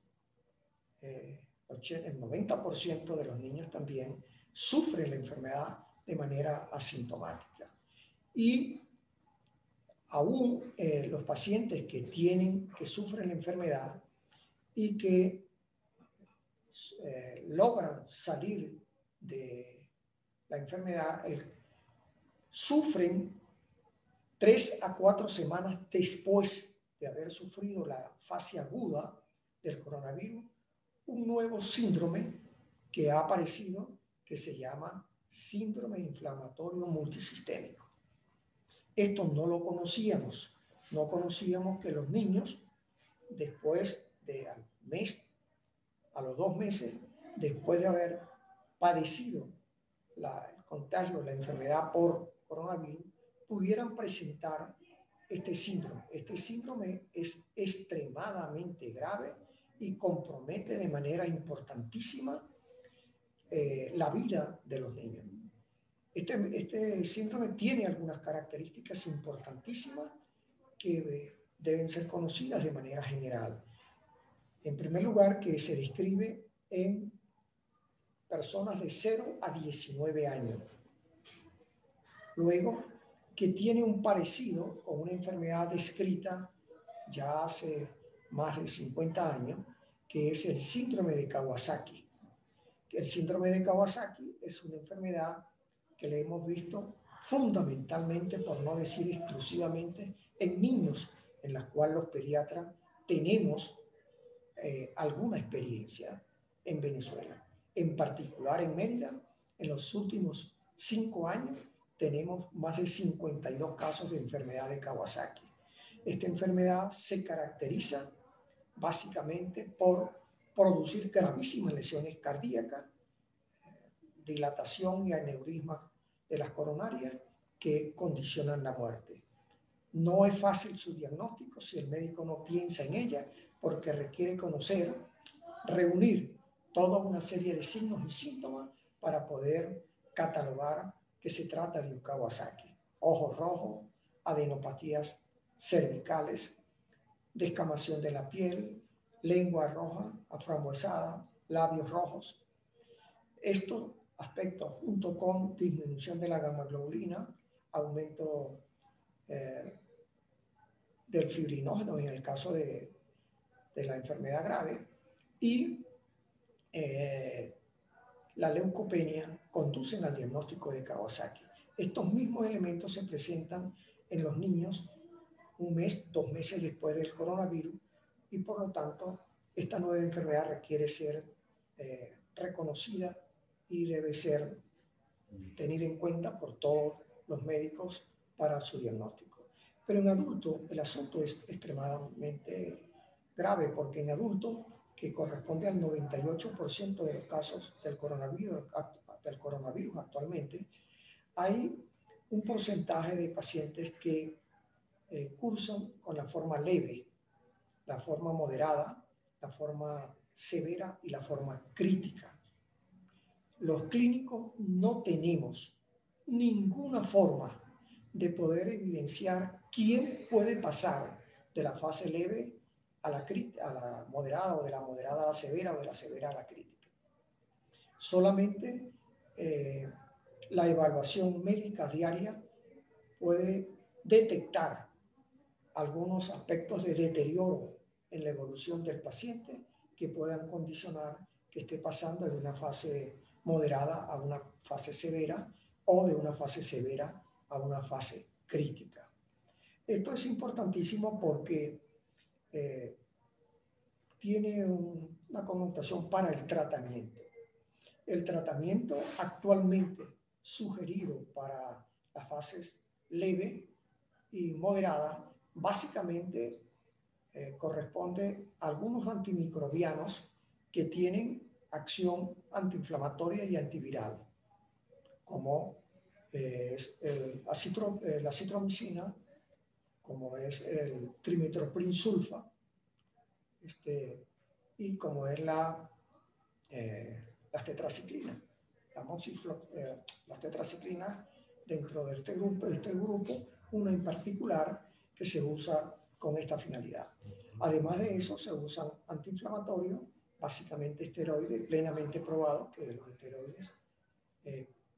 el 90% de los niños también sufren la enfermedad de manera asintomática. Y aún los pacientes que sufren la enfermedad y que logran salir de la enfermedad, sufren 3 a 4 semanas después de haber sufrido la fase aguda del coronavirus, un nuevo síndrome que ha aparecido, que se llama síndrome inflamatorio multisistémico. Esto no lo conocíamos. No conocíamos que los niños, después de a los 2 meses, después de haber padecido el contagio, la enfermedad por coronavirus, pudieran presentar este síndrome. Este síndrome es extremadamente grave y compromete de manera importantísima la vida de los niños. Este síndrome tiene algunas características importantísimas que deben ser conocidas de manera general. En primer lugar, que se describe en personas de 0 a 19 años. Luego, que tiene un parecido con una enfermedad descrita ya hace más de 50 años, que es el síndrome de Kawasaki. El síndrome de Kawasaki es una enfermedad que le hemos visto fundamentalmente, por no decir exclusivamente, en niños, en las cuales los pediatras tenemos alguna experiencia en Venezuela. En particular en Mérida, en los últimos 5 años tenemos más de 52 casos de enfermedad de Kawasaki. Esta enfermedad se caracteriza básicamente por producir gravísimas lesiones cardíacas, dilatación y aneurisma de las coronarias que condicionan la muerte. No es fácil su diagnóstico si el médico no piensa en ella, porque requiere conocer, reunir toda una serie de signos y síntomas para poder catalogar que se trata de un Kawasaki. Ojos rojos, adenopatías cervicales, descamación de la piel, lengua roja, aframbuesada, labios rojos. Estos aspectos, junto con disminución de la gamma globulina, aumento del fibrinógeno en el caso de la enfermedad grave, y la leucopenia, conducen al diagnóstico de Kawasaki. Estos mismos elementos se presentan en los niños 1 mes, 2 meses después del coronavirus, y por lo tanto esta nueva enfermedad requiere ser reconocida y debe ser tenida en cuenta por todos los médicos para su diagnóstico. Pero en adultos el asunto es extremadamente grave, porque en adultos, que corresponde al 98% de los casos del coronavirus actualmente, hay un porcentaje de pacientes que cursan con la forma leve, la forma moderada, la forma severa y la forma crítica. Los clínicos no tenemos ninguna forma de poder evidenciar quién puede pasar de la fase leve a la moderada, o de la moderada a la severa, o de la severa a la crítica. Solamente la evaluación médica diaria puede detectar algunos aspectos de deterioro en la evolución del paciente que puedan condicionar que esté pasando de una fase moderada a una fase severa, o de una fase severa a una fase crítica. Esto es importantísimo porque tiene una connotación para el tratamiento. El tratamiento actualmente sugerido para las fases leve y moderada básicamente corresponde a algunos antimicrobianos que tienen acción antiinflamatoria y antiviral, como es la citromicina, como es el trimethoprim sulfa, y como es las tetraciclinas. Las tetraciclinas, dentro de este grupo, una en particular que se usa con esta finalidad. Además de eso, se usan antiinflamatorios, básicamente esteroides, plenamente probado que los esteroides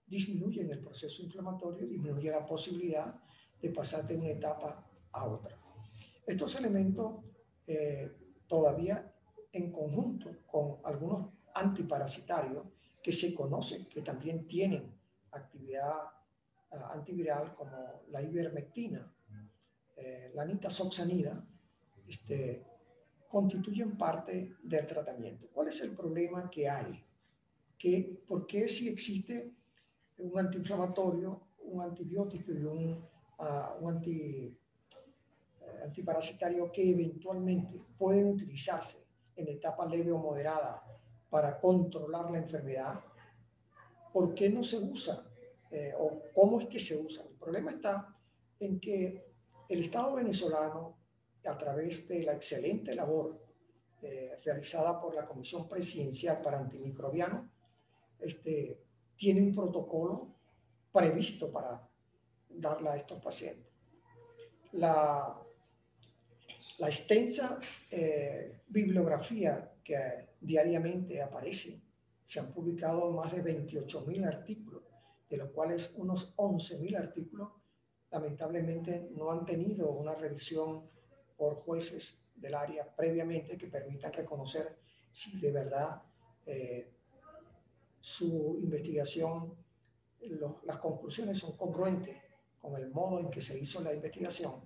disminuyen el proceso inflamatorio, disminuyen la posibilidad de pasar de una etapa a otra. Estos elementos todavía, en conjunto con algunos antiparasitarios que se conocen que también tienen actividad antiviral, como la ivermectina, la nitazoxanida, constituyen parte del tratamiento. ¿Cuál es el problema que hay? ¿Por qué, si existe un antiinflamatorio, un antibiótico y un antiparasitario que eventualmente pueden utilizarse en etapa leve o moderada para controlar la enfermedad, por qué no se usa o cómo es que se usa? El problema está en que el Estado venezolano, a través de la excelente labor realizada por la Comisión Presidencial para Antimicrobianos, tiene un protocolo previsto para darla a estos pacientes. La extensa bibliografía que diariamente aparece, se han publicado más de 28.000 artículos, de los cuales unos 11.000 artículos lamentablemente no han tenido una revisión por jueces del área previamente que permitan reconocer si de verdad su investigación, las conclusiones son congruentes con el modo en que se hizo la investigación.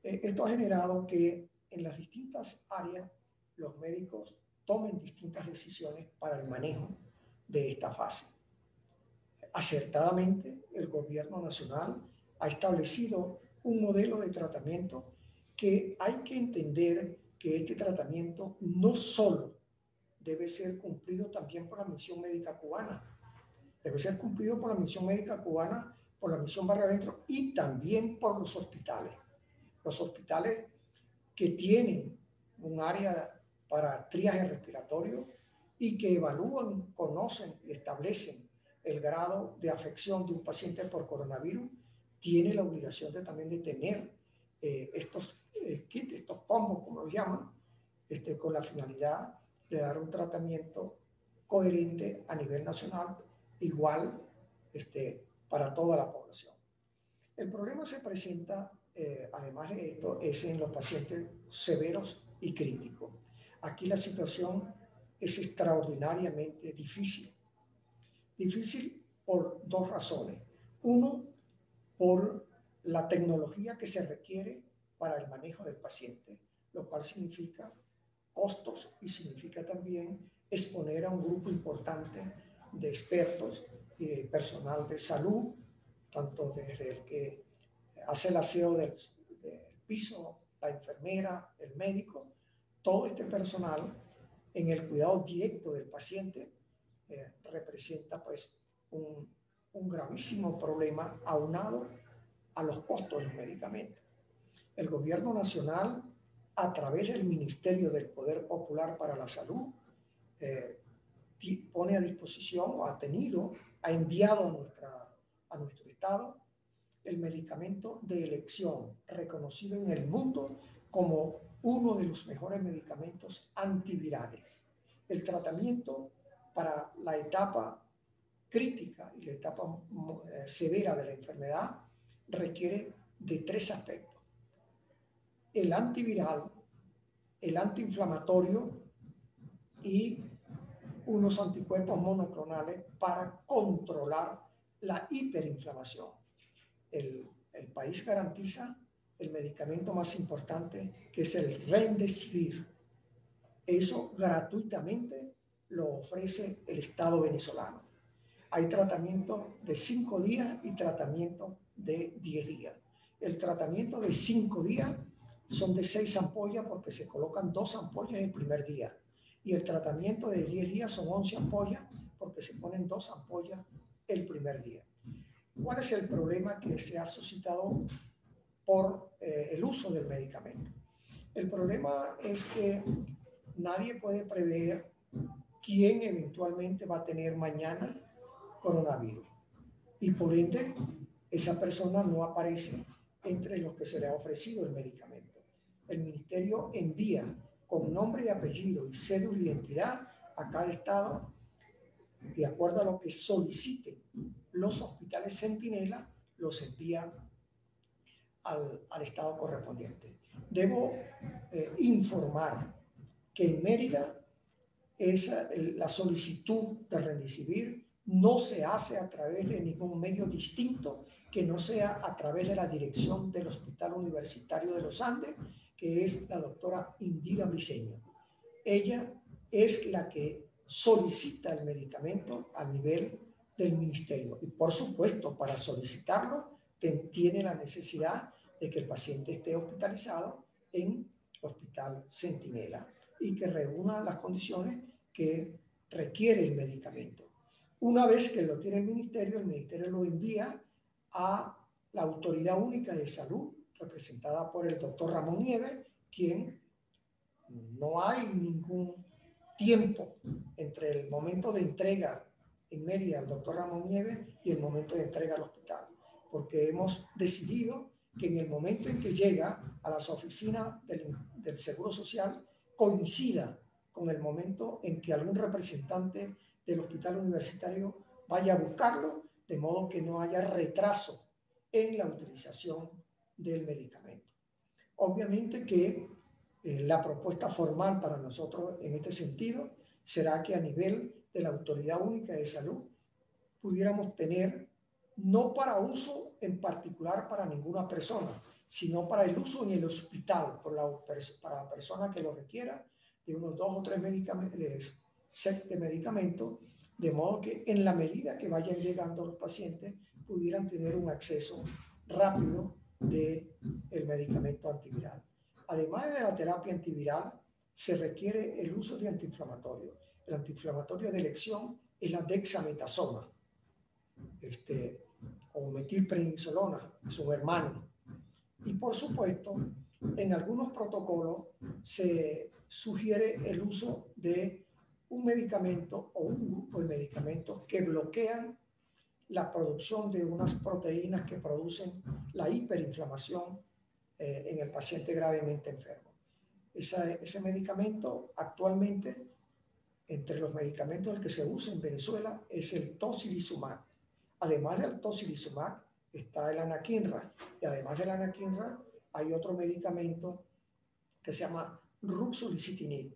Esto ha generado que en las distintas áreas los médicos tomen distintas decisiones para el manejo de esta fase. Acertadamente, el gobierno nacional ha establecido un modelo de tratamiento que hay que entender que este tratamiento no solo debe ser cumplido también por la Misión Médica Cubana, debe ser cumplido por la Misión Médica Cubana, por la Misión Barrio Adentro y también por los hospitales. Los hospitales que tienen un área para triaje respiratorio y que evalúan, conocen y establecen el grado de afección de un paciente por coronavirus, tiene la obligación también de tener estos kits, estos combos, como los llaman, con la finalidad de dar un tratamiento coherente a nivel nacional, igual para toda la población. El problema se presenta, además de esto, es en los pacientes severos y críticos. Aquí la situación es extraordinariamente difícil. Difícil por dos razones. Uno, por la tecnología que se requiere para el manejo del paciente, lo cual significa costos y significa también exponer a un grupo importante de expertos y de personal de salud, tanto desde el que hace el aseo del piso, la enfermera, el médico, todo este personal en el cuidado directo del paciente representa pues un gravísimo problema aunado a los costos de los medicamentos. El gobierno nacional, a través del Ministerio del Poder Popular para la Salud, pone a disposición o ha enviado a nuestro estado el medicamento de elección, reconocido en el mundo como uno de los mejores medicamentos antivirales. El tratamiento para la etapa crítica y la etapa severa de la enfermedad requiere de tres aspectos: el antiviral, el antiinflamatorio y unos anticuerpos monoclonales para controlar la hiperinflamación. El país garantiza el medicamento más importante, que es el Remdesivir. Eso gratuitamente lo ofrece el Estado venezolano. Hay tratamiento de 5 días y tratamiento de 10 días. El tratamiento de 5 días son de 6 ampollas porque se colocan 2 ampollas el primer día. Y el tratamiento de 10 días son 11 ampollas porque se ponen 2 ampollas el primer día. ¿Cuál es el problema que se ha suscitado por el uso del medicamento? El problema es que nadie puede prever quién eventualmente va a tener mañana coronavirus. Y por ende, esa persona no aparece entre los que se le ha ofrecido el medicamento. El ministerio envía con nombre y apellido y cédula de identidad a cada estado, de acuerdo a lo que soliciten los hospitales centinela, los envía al estado correspondiente. Debo informar que en Mérida la solicitud de Remdesivir no se hace a través de ningún medio distinto que no sea a través de la dirección del Hospital Universitario de los Andes, que es la doctora Indira Briceño. Ella es la que solicita el medicamento a nivel del ministerio y, por supuesto, para solicitarlo tiene la necesidad de que el paciente esté hospitalizado en el Hospital Centinela y que reúna las condiciones que requiere el medicamento. Una vez que lo tiene el ministerio lo envía a la Autoridad Única de Salud, representada por el doctor Ramón Nieves, quien no hay ningún tiempo entre el momento de entrega en Mérida al doctor Ramón Nieves y el momento de entrega al hospital, porque hemos decidido que en el momento en que llega a las oficinas del Seguro Social coincida con el momento en que algún representante del hospital universitario vaya a buscarlo, de modo que no haya retraso en la utilización del medicamento. Obviamente que la propuesta formal para nosotros en este sentido será que a nivel de la Autoridad Única de Salud pudiéramos tener, no para uso en particular para ninguna persona, sino para el uso en el hospital para la persona que lo requiera, de unos 2 o 3 set de medicamentos, de modo que en la medida que vayan llegando los pacientes pudieran tener un acceso rápido del medicamento antiviral. Además de la terapia antiviral, se requiere el uso de antiinflamatorios. El antiinflamatorio de elección es la dexametasona, o metilprednisolona, su hermano. Y por supuesto, en algunos protocolos se sugiere el uso de un medicamento o un grupo de medicamentos que bloquean la producción de unas proteínas que producen la hiperinflamación en el paciente gravemente enfermo. Ese medicamento actualmente, entre los medicamentos el que se usa en Venezuela, es el tocilizumab. Además del tocilizumab está el anakinra, y además del anakinra hay otro medicamento que se llama ruxolicitinib.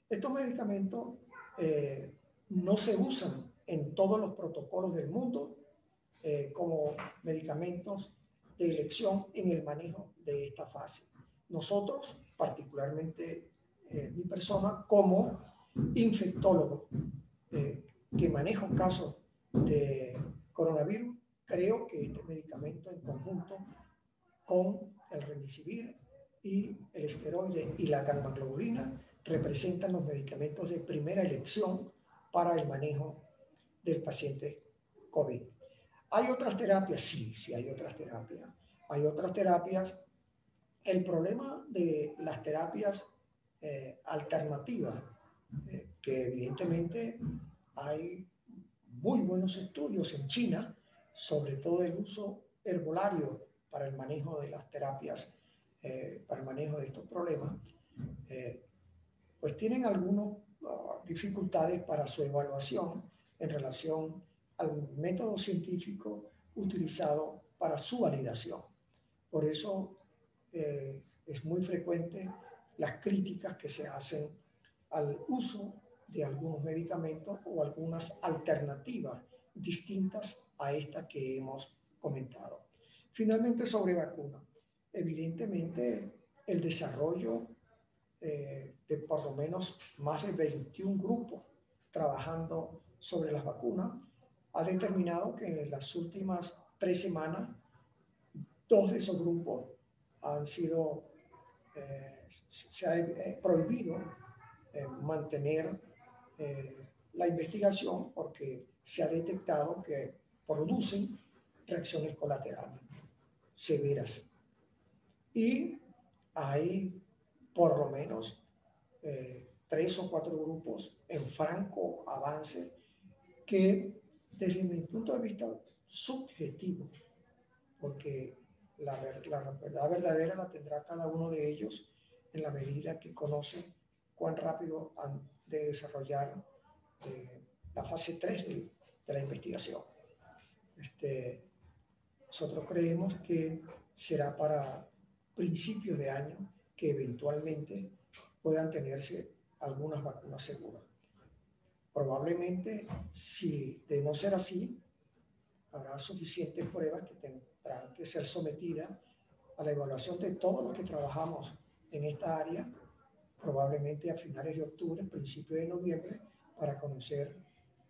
Estos medicamentos no se usan en todos los protocolos del mundo como medicamentos de elección en el manejo de esta fase. Nosotros, particularmente mi persona, como infectólogo que manejo casos de coronavirus, creo que este medicamento en conjunto con el remdesivir y el esteroide y la gammaglobulina representan los medicamentos de primera elección para el manejo del paciente COVID. ¿Hay otras terapias? Sí, hay otras terapias. Hay otras terapias. El problema de las terapias alternativas, que evidentemente hay muy buenos estudios en China, sobre todo el uso herbolario para el manejo de las terapias, para el manejo de estos problemas, pues tienen algunas dificultades para su evaluación en relación al método científico utilizado para su validación. Por eso es muy frecuente las críticas que se hacen al uso de algunos medicamentos o algunas alternativas distintas a estas que hemos comentado. Finalmente, sobre vacunas. Evidentemente, el desarrollo de por lo menos más de 21 grupos trabajando sobre las vacunas ha determinado que en las últimas 3 semanas 2 de esos grupos han sido, se ha prohibido mantener la investigación porque se ha detectado que producen reacciones colaterales severas. Y hay por lo menos 3 o 4 grupos en franco avance que, desde mi punto de vista subjetivo, porque la verdad verdadera la tendrá cada uno de ellos en la medida que conoce cuán rápido han de desarrollar la fase 3 de la investigación. Nosotros creemos que será para principios de año que eventualmente puedan tenerse algunas vacunas seguras. Probablemente, si de no ser así, habrá suficientes pruebas que tendrán que ser sometidas a la evaluación de todos los que trabajamos en esta área, probablemente a finales de octubre, principios de noviembre, para conocer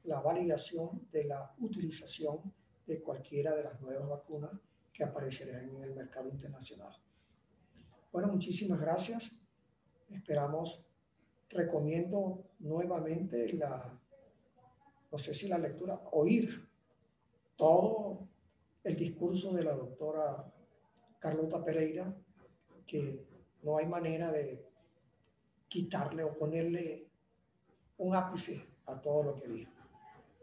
la validación de la utilización de cualquiera de las nuevas vacunas que aparecerán en el mercado internacional. Bueno, muchísimas gracias. Recomiendo nuevamente no sé si la lectura, oír todo el discurso de la doctora Carlota Pereira, que no hay manera de quitarle o ponerle un ápice a todo lo que dijo.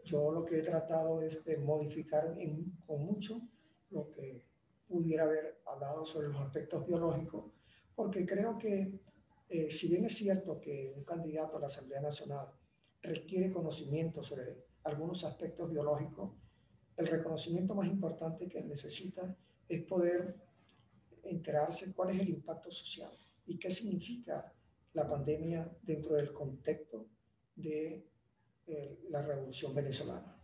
Yo lo que he tratado es de modificar con mucho lo que pudiera haber hablado sobre los aspectos biológicos, porque creo que si bien es cierto que un candidato a la Asamblea Nacional requiere conocimiento sobre algunos aspectos biológicos, el reconocimiento más importante que necesita es poder enterarse cuál es el impacto social y qué significa la pandemia dentro del contexto de la Revolución Venezolana.